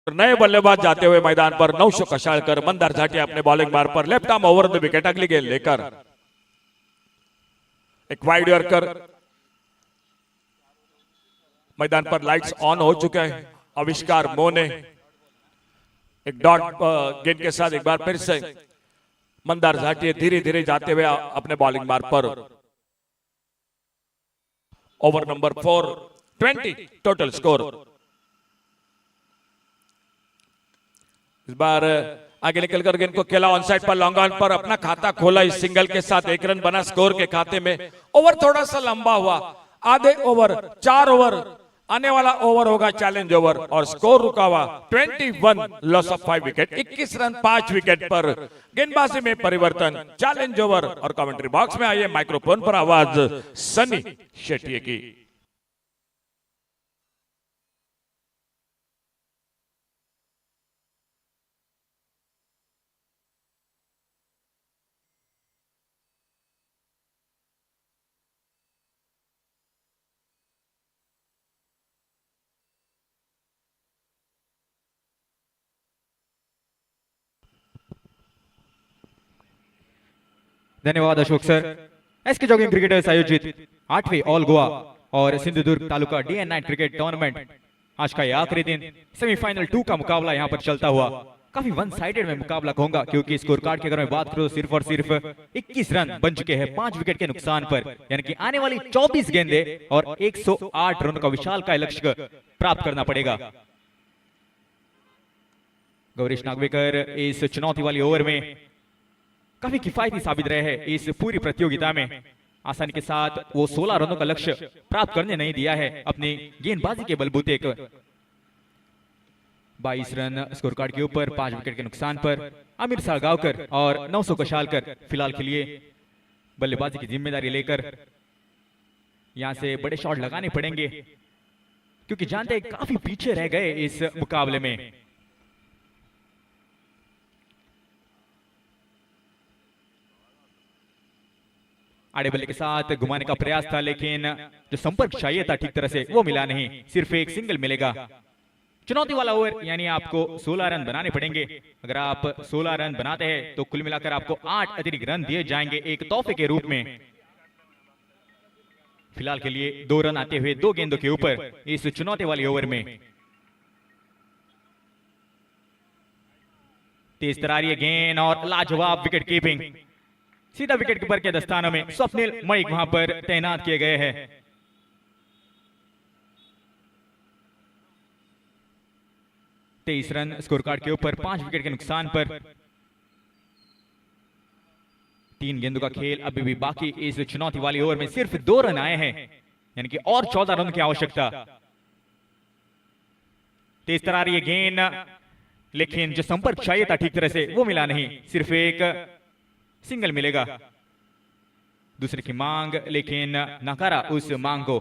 [SPEAKER 6] नए बल्लेबाज जाते हुए मैदान पर। 900 कशाळकर, मंदार झाटिया अपने बॉलिंग बार पर left arm over the wicket अगली गेंद लेकर। एक वाइड यॉर्कर। मैदान पर लाइट्स ऑन हो चुके हैं। आविष्कार मोने एक डॉट गेंद के साथ एक बार फिर से मंदार झाटिया धीरे धीरे जाते हुए अपने बॉलिंग बार पर। Over number 4 20 total score. इस बार आगे निकल कर गेंद को खेला ऑन साइड पर लॉन्ग ऑन पर। अपना खाता खोला इस सिंगल के साथ। 1 रन बना स्कोर के खाते में। ओवर थोड़ा सा लंबा हुआ। आधे ओवर 4 ओवर आने वाला ओवर होगा चैलेंज ओवर और स्कोर रुका हुआ 21 loss of 5 wicket. 21 run 5 wicket पर गेंदबाजी में परिवर्तन चैलेंज ओवर। और कमेंट्री बॉक्स में आइए माइक्रोफोन पर आवाज सनी शेट्टी की।
[SPEAKER 9] धन्यवाद Ashok sir. S K jogging cricketers आयोजित 8वें ऑल गोवा और Sindhudurg taluka day and night cricket tournament आज का ये आखिरी दिन सेमीफाइनल 2 का मुकाबला यहाँ पर चलता हुआ। काफी वन साइडेड में मुकाबला होगा क्योंकि स्कोर कार्ड की अगर मैं बात करूं सिर्फ और सिर्फ 21 रन बन चुके हैं 5 विकेट के नुकसान पर, यानी कि आने वाली 24 गेंदें और 108 रन का विशाल का लक्ष्य प्राप्त करना पड़ेगा। गौरीश नागवेकर इस चुनौती वाली ओवर में काफी किफायती साबित रहे हैं। इस पूरी प्रतियोगिता में आसानी के साथ वो 16 रनों का लक्ष्य प्राप्त करने नहीं दिया है अपनी गेंदबाजी के बलबूते पर। 22 रन स्कोर कार्ड के ऊपर 5 विकेट के नुकसान पर आमिर साळगावकर और 900 कशाळकर फिलहाल के लिए बल्लेबाजी की जिम्मेदारी लेकर यहां से बड़े शॉट लगाने पड़ेंगे क्योंकि जानते हैं काफी पीछे रह गए इस मुकाबले में। आड़े बल्ले के साथ घुमाने का प्रयास था लेकिन जो संपर्क चाहिए था ठीक तरह से वो मिला नहीं। सिर्फ एक सिंगल मिलेगा। चुनौती वाला ओवर यानी आपको 16 रन बनाने पड़ेंगे। अगर आप 16 रन बनाते हैं तो कुल मिलाकर आपको 8 अतिरिक्त रन दिए जाएंगे एक तोहफे के रूप में। फिलहाल के लिए 2 रन आते हुए 2 गेंदों के ऊपर इस चुनौती वाली ओवर में। तेज तरारी गेंद और लाजवाब विकेट कीपिंग। सीधा विकेट कीपर के दस्तानों में स्वप्निल मलिक वहां पर तैनात किए गए हैं। 23 रन स्कोर कार्ड के ऊपर 5 विकेट के नुकसान पर। 3 गेंदों का खेल अभी भी बाकी। इस चुनौती वाली ओवर में सिर्फ 2 रन आए हैं, यानी कि और 14 रन की आवश्यकता। तेज तरारी ये गेंद, लेकिन जो संपर्क चाहिए था ठीक तरह से वो मिला नहीं। सिर्फ एक सिंगल मिलेगा। दूसरे की मांग, लेकिन नकारा उस मांग को।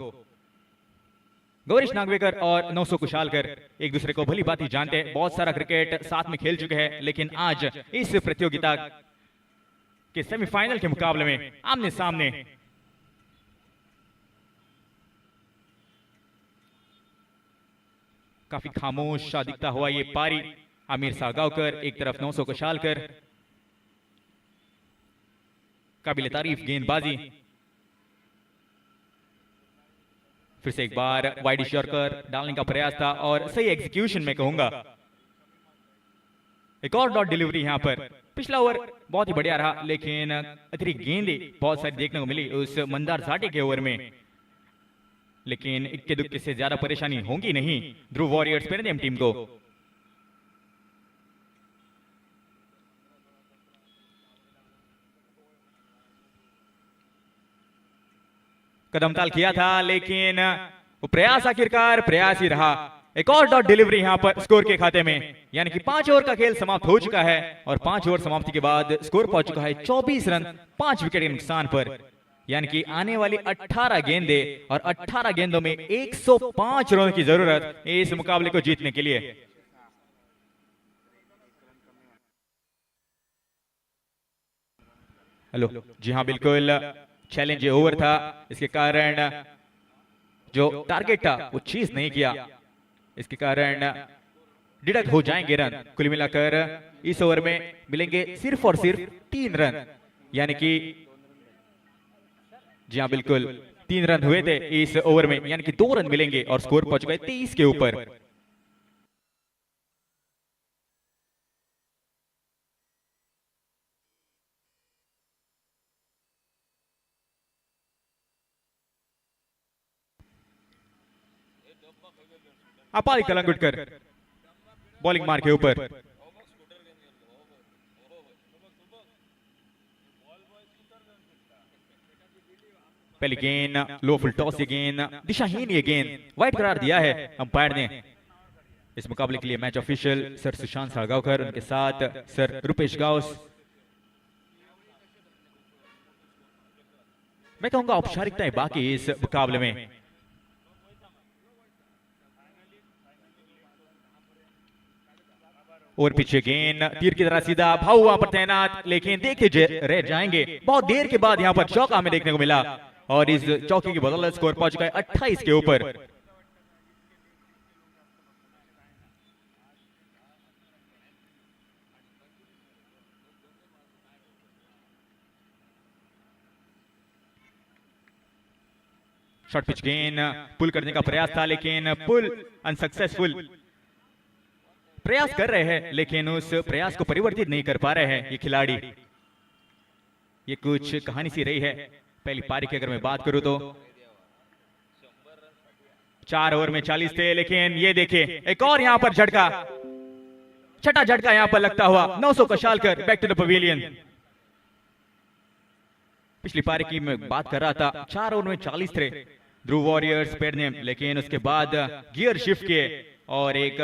[SPEAKER 9] गौरीश नागवेकर और नौसो कुशालकर एक दूसरे को भली भांति जानते हैं, बहुत सारा क्रिकेट साथ में खेल चुके हैं, लेकिन आज इस प्रतियोगिता के सेमीफाइनल के मुकाबले में आमने सामने। काफी खामोश सा दिखता हुआ ये पारी। आमिर सागावकर एक तरफ, नौसो कुशालकर। काबिल तारीफ गेंदबाजी। फिर से एक बार वाइड यॉर्कर डालने का प्रयास था और सही एग्जीक्यूशन में कहूंगा। एक और डॉट डिलीवरी यहां पर। पिछला ओवर बहुत ही बढ़िया रहा, लेकिन अतिरिक्त गेंदें बहुत सारी देखने को मिली उस मंदार साटे के ओवर में। लेकिन इक्के दुक्के से ज्यादा परेशानी होगी नहीं ध्रुव वॉरियर्स पेरेनियम टीम को। कदमताल किया था, लेकिन वो प्रयास आखिरकार प्रयास ही रहा। एक और डॉट डिलीवरी यहां पर स्कोर के खाते में, यानी कि 5 ओवर का खेल समाप्त हो चुका है और 5 ओवर समाप्ति के बाद स्कोर पहुंच चुका है 24 रन 5 विकेट के नुकसान पर। यानी कि आने वाली 18 गेंदें और 18 गेंदों में 105 रनों की जरूरत इस मुकाबले को जीतने के लिए। हेलो, जी हाँ बिल्कुल, चैलेंज ओवर था, इसके कारण जो टारगेट था वो चीज नहीं किया, इसके कारण डिडक्ट हो जाएंगे रन। कुल मिलाकर इस ओवर में मिलेंगे सिर्फ और सिर्फ 3 रन, यानी कि जी हाँ बिल्कुल 3 रन हुए थे इस ओवर में, यानी कि 2 रन मिलेंगे और स्कोर पहुंच गए 23 के ऊपर। अपाली कलंगुटकर बॉलिंग मार के ऊपर। पहली गेंद लो फुल टॉस, ये गेंद दिशाहीन, ये गेंद वाइड करार दिया है अंपायर ने। इस मुकाबले के लिए match official sir Sushant Salgaocar, उनके साथ सर रुपेश गाउस। मैं कहूंगा औपचारिकताएं बाकी इस मुकाबले में। और पीछे गेंद तीर की तरह सीधा भाव वहां पर तैनात, लेकिन देखे रह जाएंगे। बहुत देर के बाद यहां पर चौका हमें देखने को मिला और इस चौके की बदौलत स्कोर पहुंच गए 28 के ऊपर। शॉर्ट पिच गेंद पुल करने का प्रयास था, लेकिन पुल अनसक्सेसफुल। प्रयास कर रहे हैं, लेकिन उस प्रयास को परिवर्तित नहीं कर पा रहे हैं ये खिलाड़ी। ये कुछ कहानी सी रही है पहली पारी की। अगर मैं बात करूं तो 4 ओवर में 40 थे, लेकिन ये देखिए एक और यहां पर झटका, छठा झटका यहां पर लगता हुआ। 900 Kashalkar back to the pavilion. पिछली पारी की मैं बात कर रहा था, 4 ओवर में 40 थे ध्रुव वॉरियर्स पेरेनियम, लेकिन उसके बाद गियर शिफ्ट किए और एक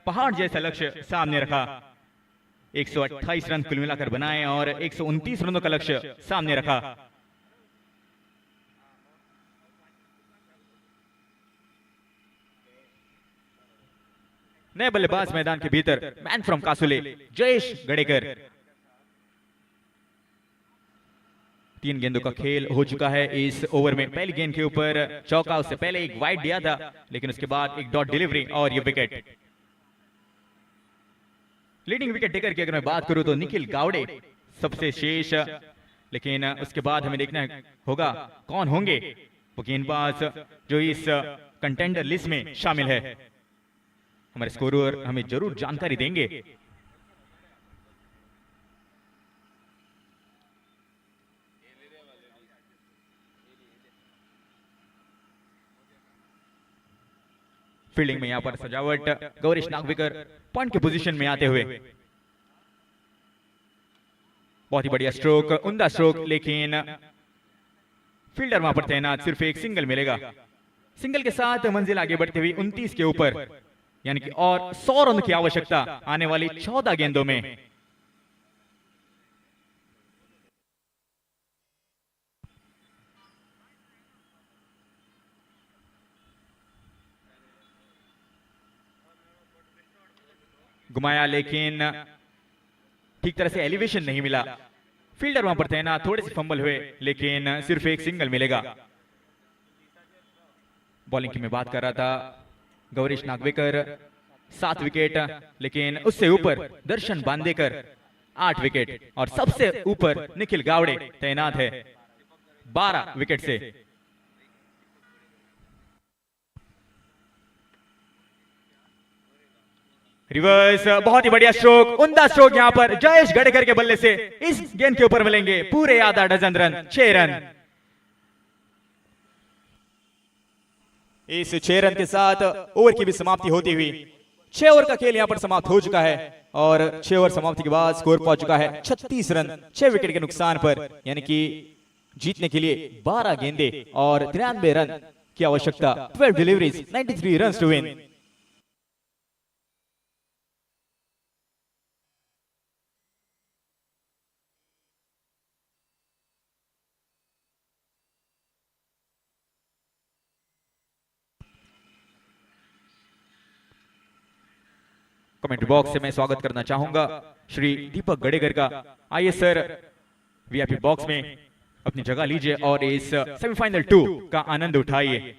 [SPEAKER 9] पहाड़ जैसा लक्ष्य सामने रखा। 128 रन कुल मिलाकर बनाए और 129 रनों का लक्ष्य सामने रखा। नए बल्लेबाज मैदान के भीतर, मैन फ्रॉम कासुले जयेश गडेकर। 3 गेंदों का खेल हो चुका है इस ओवर में। पहली गेंद के ऊपर चौका, उससे पहले एक वाइड दिया था, लेकिन उसके बाद एक डॉट डिलीवरी और ये विकेट। लीडिंग विकेट टेकर की अगर मैं बात करूं तो निखिल गावड़े सबसे शेष, लेकिन उसके बाद हमें देखना होगा कौन होंगे वो गेंदबाज जो इस कंटेंडर लिस्ट में शामिल है। हमारे स्कोरर हमें जरूर जानकारी देंगे। फील्डिंग में यहां पर सजावट, गौरीश नागवेकर पॉइंट के पोजीशन में आते हुए, बहुत ही बढ़िया स्ट्रोक, उम्दा स्ट्रोक, लेकिन फील्डर वहां पर तैनात, सिर्फ एक सिंगल मिलेगा। सिंगल के साथ मंजिल आगे बढ़ते हुए 29 के ऊपर, यानी कि और 100 रन की आवश्यकता आने वाली 14 गेंदों में। घुमाया लेकिन ठीक तरह से एलिवेशन नहीं मिला। फील्डर वहां पर तैनात, थोड़े से फंबल हुए, लेकिन सिर्फ एक सिंगल मिलेगा। बॉलिंग की मैं बात कर रहा था, गौरीश नागवेकर 7 विकेट, लेकिन उससे ऊपर दर्शन बांदेकर 8 विकेट, और सबसे ऊपर निखिल गावड़े तैनात है 12 विकेट से। रिवर्स, बहुत ही बढ़िया स्ट्रोक, उम्दा स्ट्रोक यहां पर जयेश गडेकर के बल्ले से। इस गेंद के ऊपर मिलेंगे पूरे आधा डजन रन, 6 रन। इस 6 रन के साथ ओवर की भी समाप्ति होती हुई 6 ओवर का खेल यहां पर समाप्त हो चुका है, और 6 ओवर समाप्ति के बाद स्कोर पहुंच चुका है 36 रन 6 विकेट के नुकसान पर, यानी कि जीतने के लिए 12 गेंदे और 93 रन की आवश्यकता। 12 deliveries, 93 run to win. Commentary box से मैं स्वागत करना चाहूंगा श्री दीपक गडेकर का। आइए सर, वीआईपी बॉक्स में अपनी जगह लीजिए और इस सेमीफाइनल 2 का आनंद उठाइए।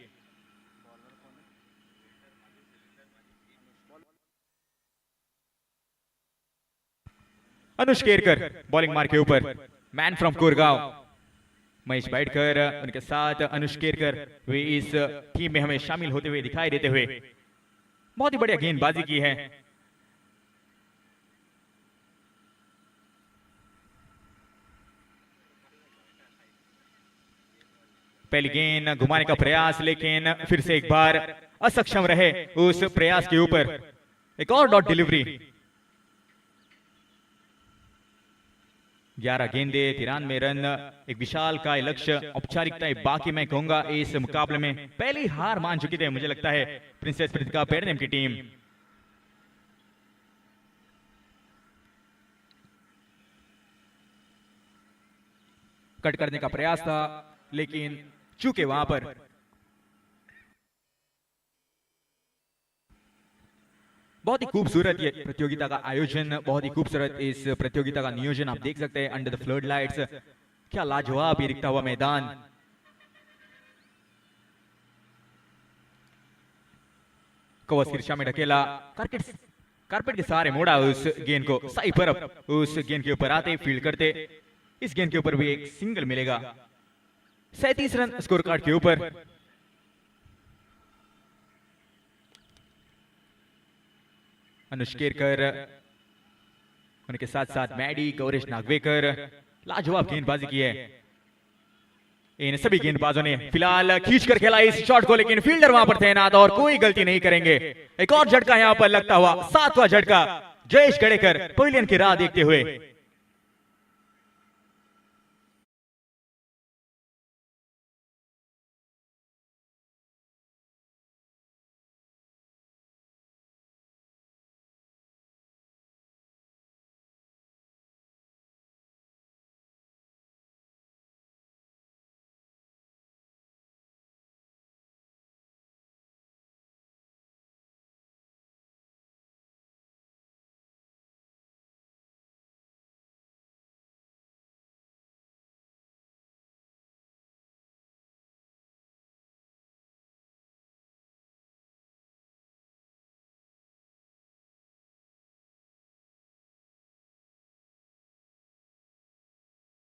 [SPEAKER 9] अनुष केरकर बॉलिंग मार के ऊपर, मैन फ्रॉम कोरगांव। महेश बैठकर उनके साथ अनुष केरकर वे इस टीम में हमें शामिल होते हुए दिखाई देते हुए, बहुत ही बढ़िया गेंदबाजी की है। पहली गेंद घुमाने का प्रयास, लेकिन फिर से एक बार असक्षम रहे उस प्रयास के ऊपर। एक और डॉट डिलीवरी। 11 गेंदे, 93 रन, एक विशाल काय लक्ष्य। औपचारिकताएं बाकी मैं कहूंगा इस मुकाबले में पहली हार मान चुकी थी, मुझे लगता है, प्रिंसेस प्रीतिका पेडनेम की टीम। कट करने का प्रयास था, लेकिन चूके वहां पर। बहुत ही खूबसूरत ये प्रतियोगिता का आयोजन, बहुत ही खूबसूरत इस प्रतियोगिता का नियोजन आप देख सकते हैं अंडर द फ्लड लाइट्स। क्या लाजवाब ये दिखता हुआ मैदान। कवच की दिशा में ढकेला, कारपेट के सहारे मोड़ा उस गेंद को सही तरफ, उस गेंद के ऊपर आते फील्ड करते। इस गेंद के ऊपर भी एक सिंगल मिलेगा। 37 रन स्कोर कार्ड के ऊपर। अनुष केरकर, उनके साथ साथ मैडी, गौरीश नागवेकर, लाजवाब गेंदबाजी की है इन सभी गेंदबाजों ने। फिलहाल खींचकर खेला इस शॉट को, लेकिन फील्डर वहां पर तैनात और कोई गलती नहीं करेंगे। एक और झटका यहां पर लगता हुआ, 7वां झटका। जयेश गडेकर पवेलियन की राह देखते हुए।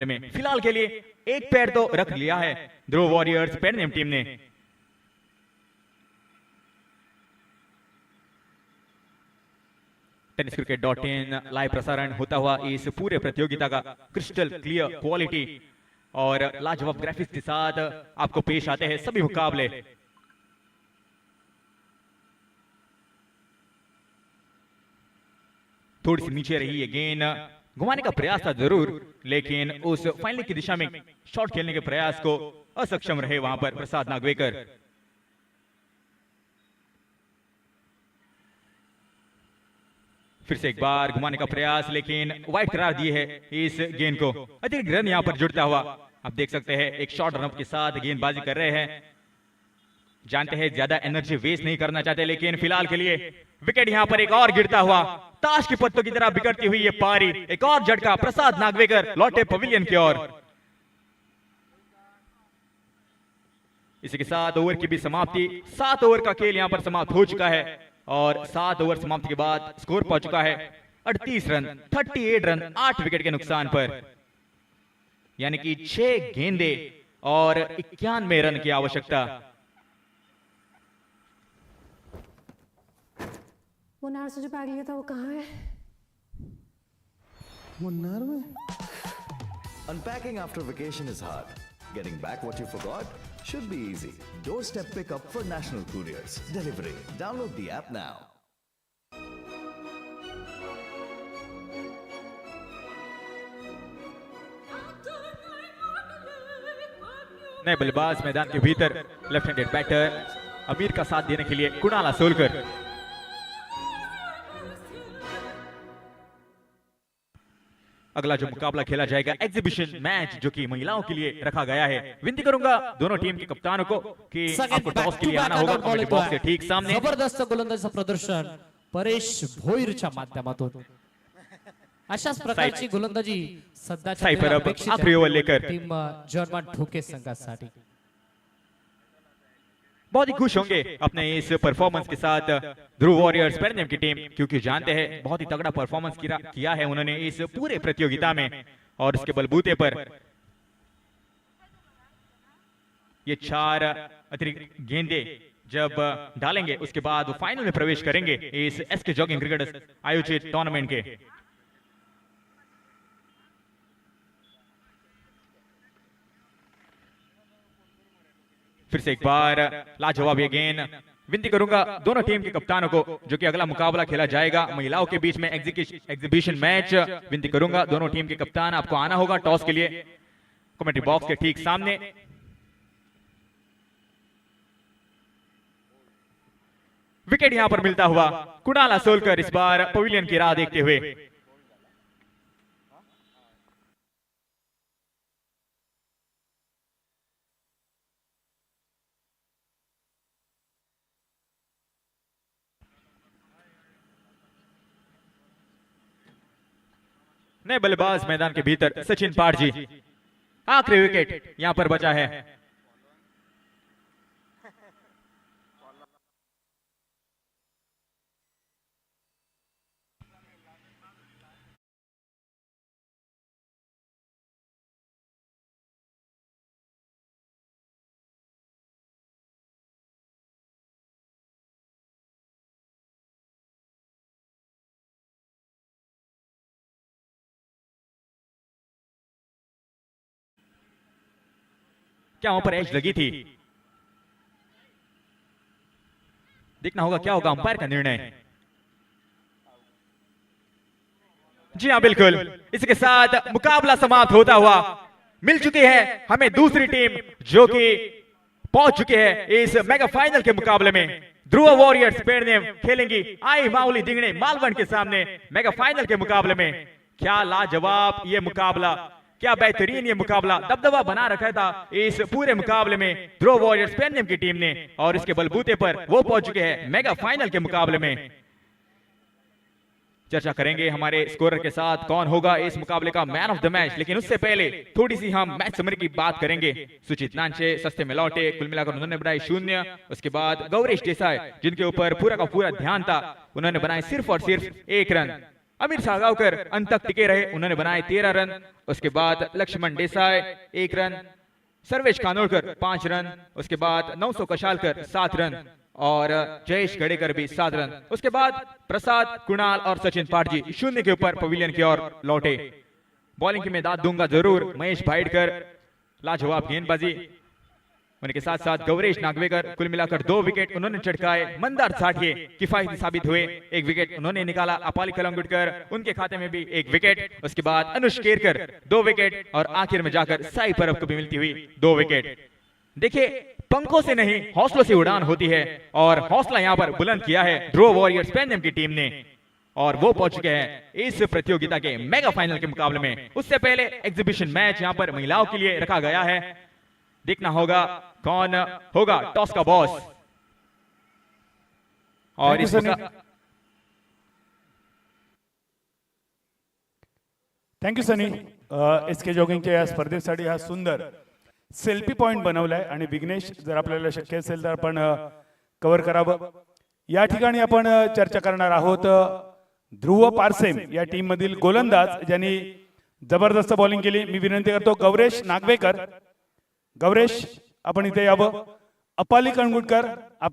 [SPEAKER 9] में फिलहाल के लिए एक पैर तो रख लिया है ध्रुव वॉरियर्स पेड़ नेम टीम ने। टेनिस क्रिकेट .in लाइव प्रसारण होता हुआ इस पूरे प्रतियोगिता का क्रिस्टल क्लियर क्वालिटी और लाजवाब ग्राफिक्स के साथ आपको पेश आते हैं सभी मुकाबले। थोड़ी सी नीचे रही ये गेंद, घुमाने का प्रयास था जरूर, लेकिन उस फाइनल की दिशा में शॉट खेलने के प्रयास को असक्षम रहे वहां पर प्रसाद नागवेकर। फिर से एक बार घुमाने का प्रयास, लेकिन वाइड करार दिए है इस गेंद को। अतिरिक्त रन यहां पर जुड़ता हुआ आप देख सकते हैं, एक शॉर्ट रन के साथ गेंदबाजी कर रहे हैं। जानते हैं ज्यादा एनर्जी वेस्ट नहीं करना चाहते, लेकिन फिलहाल के लिए विकेट यहां पर एक और गिरता हुआ, ताश की पत्तों की तरह बिगड़ती हुई ये पारी। एक और झटका, प्रसाद नागवेकर लौटे पवेलियन की ओर। इसी के साथ ओवर की भी समाप्ति, 7 ओवर का खेल यहां पर समाप्त हो चुका है और 7 ओवर समाप्ति के बाद स्कोर पहुंच चुका है 38 रन, 38 रन 8 विकेट के नुकसान पर, यानी कि 6 गेंदे और 91 रन की आवश्यकता।
[SPEAKER 10] मुन्नार से जो बैग लिया था वो कहाँ है?
[SPEAKER 11] मुन्नार में? Unpacking after vacation is hard. Getting back what you forgot should be easy. Doorstep pickup for National Couriers. Delivery. Download the app now.
[SPEAKER 9] नए बल्लेबाज मैदान के भीतर, लेफ्ट हैंडेड बैटर अमीर का साथ देने के लिए कुणाल सोलकर। अगला जो मुकाबला खेला जाएगा एग्जीबिशन मैच, जो कि महिलाओं के लिए रखा गया है। विनती करूंगा दोनों टीम के कप्तानों को कि आपको टॉस के लिए आना होगा कमेंट्री बॉक्स के ठीक सामने।
[SPEAKER 12] जबरदस्त गोलंदाजीचं प्रदर्शन परेश भोईरच्या माध्यमातून, अशाच प्रकारची गोलंदाजी सध्याच्या
[SPEAKER 9] साई परब
[SPEAKER 12] अपेक्षित आहे
[SPEAKER 9] आखरी ओव्हर लेकर
[SPEAKER 12] टीम जर्मन ठोके संघासाठी।
[SPEAKER 9] बहुत ही खुश होंगे अपने इस परफॉर्मेंस के साथ ध्रुव वॉरियर्स पेरनेम की टीम, क्योंकि जानते हैं बहुत ही तगड़ा परफॉर्मेंस किया है उन्होंने इस पूरे प्रतियोगिता में, और उसके बलबूते पर ये 4 अतिरिक्त गेंदे जब डालेंगे उसके बाद वो फाइनल में प्रवेश करेंगे इस एसके जॉगिंग क्रिकेट आयोजित टूर्नामेंट के। फिर से एक बार लाजवाब ये गेंद। विनती करूंगा दोनों टीम के कप्तानों को, जो कि अगला मुकाबला खेला जाएगा महिलाओं के बीच में एग्जीबिशन मैच, विनती करूंगा दोनों टीम के कप्तान आपको आना होगा टॉस के लिए कमेंट्री बॉक्स के ठीक सामने। विकेट यहां पर मिलता हुआ कुणाल सोलकर इस बार पवेलियन की राह देखते हुए। नए बल्लेबाज मैदान के भीतर सचिन पारजी, आखिरी विकेट यहां पर बचा है। क्या वहां पर एज लगी थी? देखना होगा क्या होगा अंपायर का निर्णय। जी हाँ बिल्कुल, इसके साथ मुकाबला समाप्त होता हुआ मिल चुकी है हमें दूसरी टीम, जो कि पहुंच चुकी है इस मेगा फाइनल के मुकाबले में। ध्रुव वॉरियर्स पेड़नेम खेलेंगी आई माउली दिंगणे मालवण के सामने मेगा फाइनल के मुकाबले में। क्या लाजवाब ये मुकाबला, क्या बेहतरीन ये मुकाबला, दबदबा बना रखा था इस पूरे मुकाबले में ध्रुव वॉरियर्स पेड़नेम की टीम ने, और इसके बलबूते पर वो पहुंच चुके हैं मेगा फाइनल के मुकाबले में। चर्चा करेंगे हमारे स्कोरर के साथ कौन होगा इस मुकाबले का मैन ऑफ द मैच, लेकिन उससे पहले थोड़ी सी हम मैच समरी की बात करेंगे। सुचित नांचे सस्ते में लौटे, कुल मिलाकर उन्होंने बनाए 0। उसके बाद गौरीश देसाई, जिनके ऊपर पूरा का पूरा ध्यान था, उन्होंने बनाए सिर्फ और सिर्फ 1 रन। अमीर सागावकर अंत तक टिके रहे, उन्होंने बनाए 13 रन। उसके बाद लक्ष्मण देसाई 1 रन, सर्वेश कानोड़कर 5 रन, उसके बाद 900 कशालकर 7 रन और जयेश गडेकर भी 7 रन। उसके बाद प्रसाद, कुणाल और सचिन पाटजी 0 के ऊपर पवेलियन की ओर लौटे। बॉलिंग की मैं दाद दूंगा जरूर महेश भाईडकर, लाजवाब गेंदबाजी। उनके साथ साथ गौरेश नागवेकर, कुल मिलाकर 2 विकेट उन्होंने चटकाए। मंदार साठिए किफायती साबित हुए, 1 विकेट उन्होंने निकाला। अपाली कलंगुटकर, उनके खाते में भी 1 विकेट। उसके बाद अनुष केरकर 2 विकेट और आखिर में जाकर साई परब को भी मिलती हुई 2 विकेट। देखिए, पंखों से नहीं हौसलों से उड़ान होती है और हौसला यहाँ पर बुलंद किया है ध्रुव वॉरियर्स पेनम की टीम ने और वो पहुंच चुके हैं इस प्रतियोगिता के मेगा फाइनल के मुकाबले में। उससे पहले एग्जीबिशन मैच यहाँ पर महिलाओं के लिए रखा गया है। देखना होगा कौन होगा टॉस का बॉस। और इस
[SPEAKER 2] थँक्यू सनी। एस के जॉगिंगच्या या स्पर्धेसाठी हा सुंदर सेल्फी पॉइंट बनवलाय आणि विघ्नेश जर आपल्याला शक्य असेल तर आपण कव्हर करावं। या ठिकाणी आपण चर्चा करणार आहोत ध्रुव पारसेम या टीम मधील गोलंदाज ज्यांनी जबरदस्त बॉलिंग केली। मी विनंती करतो गौरेश नागवेकर, गौरेश आपण इथे यावं। अपाली कणगुटकर आपल्या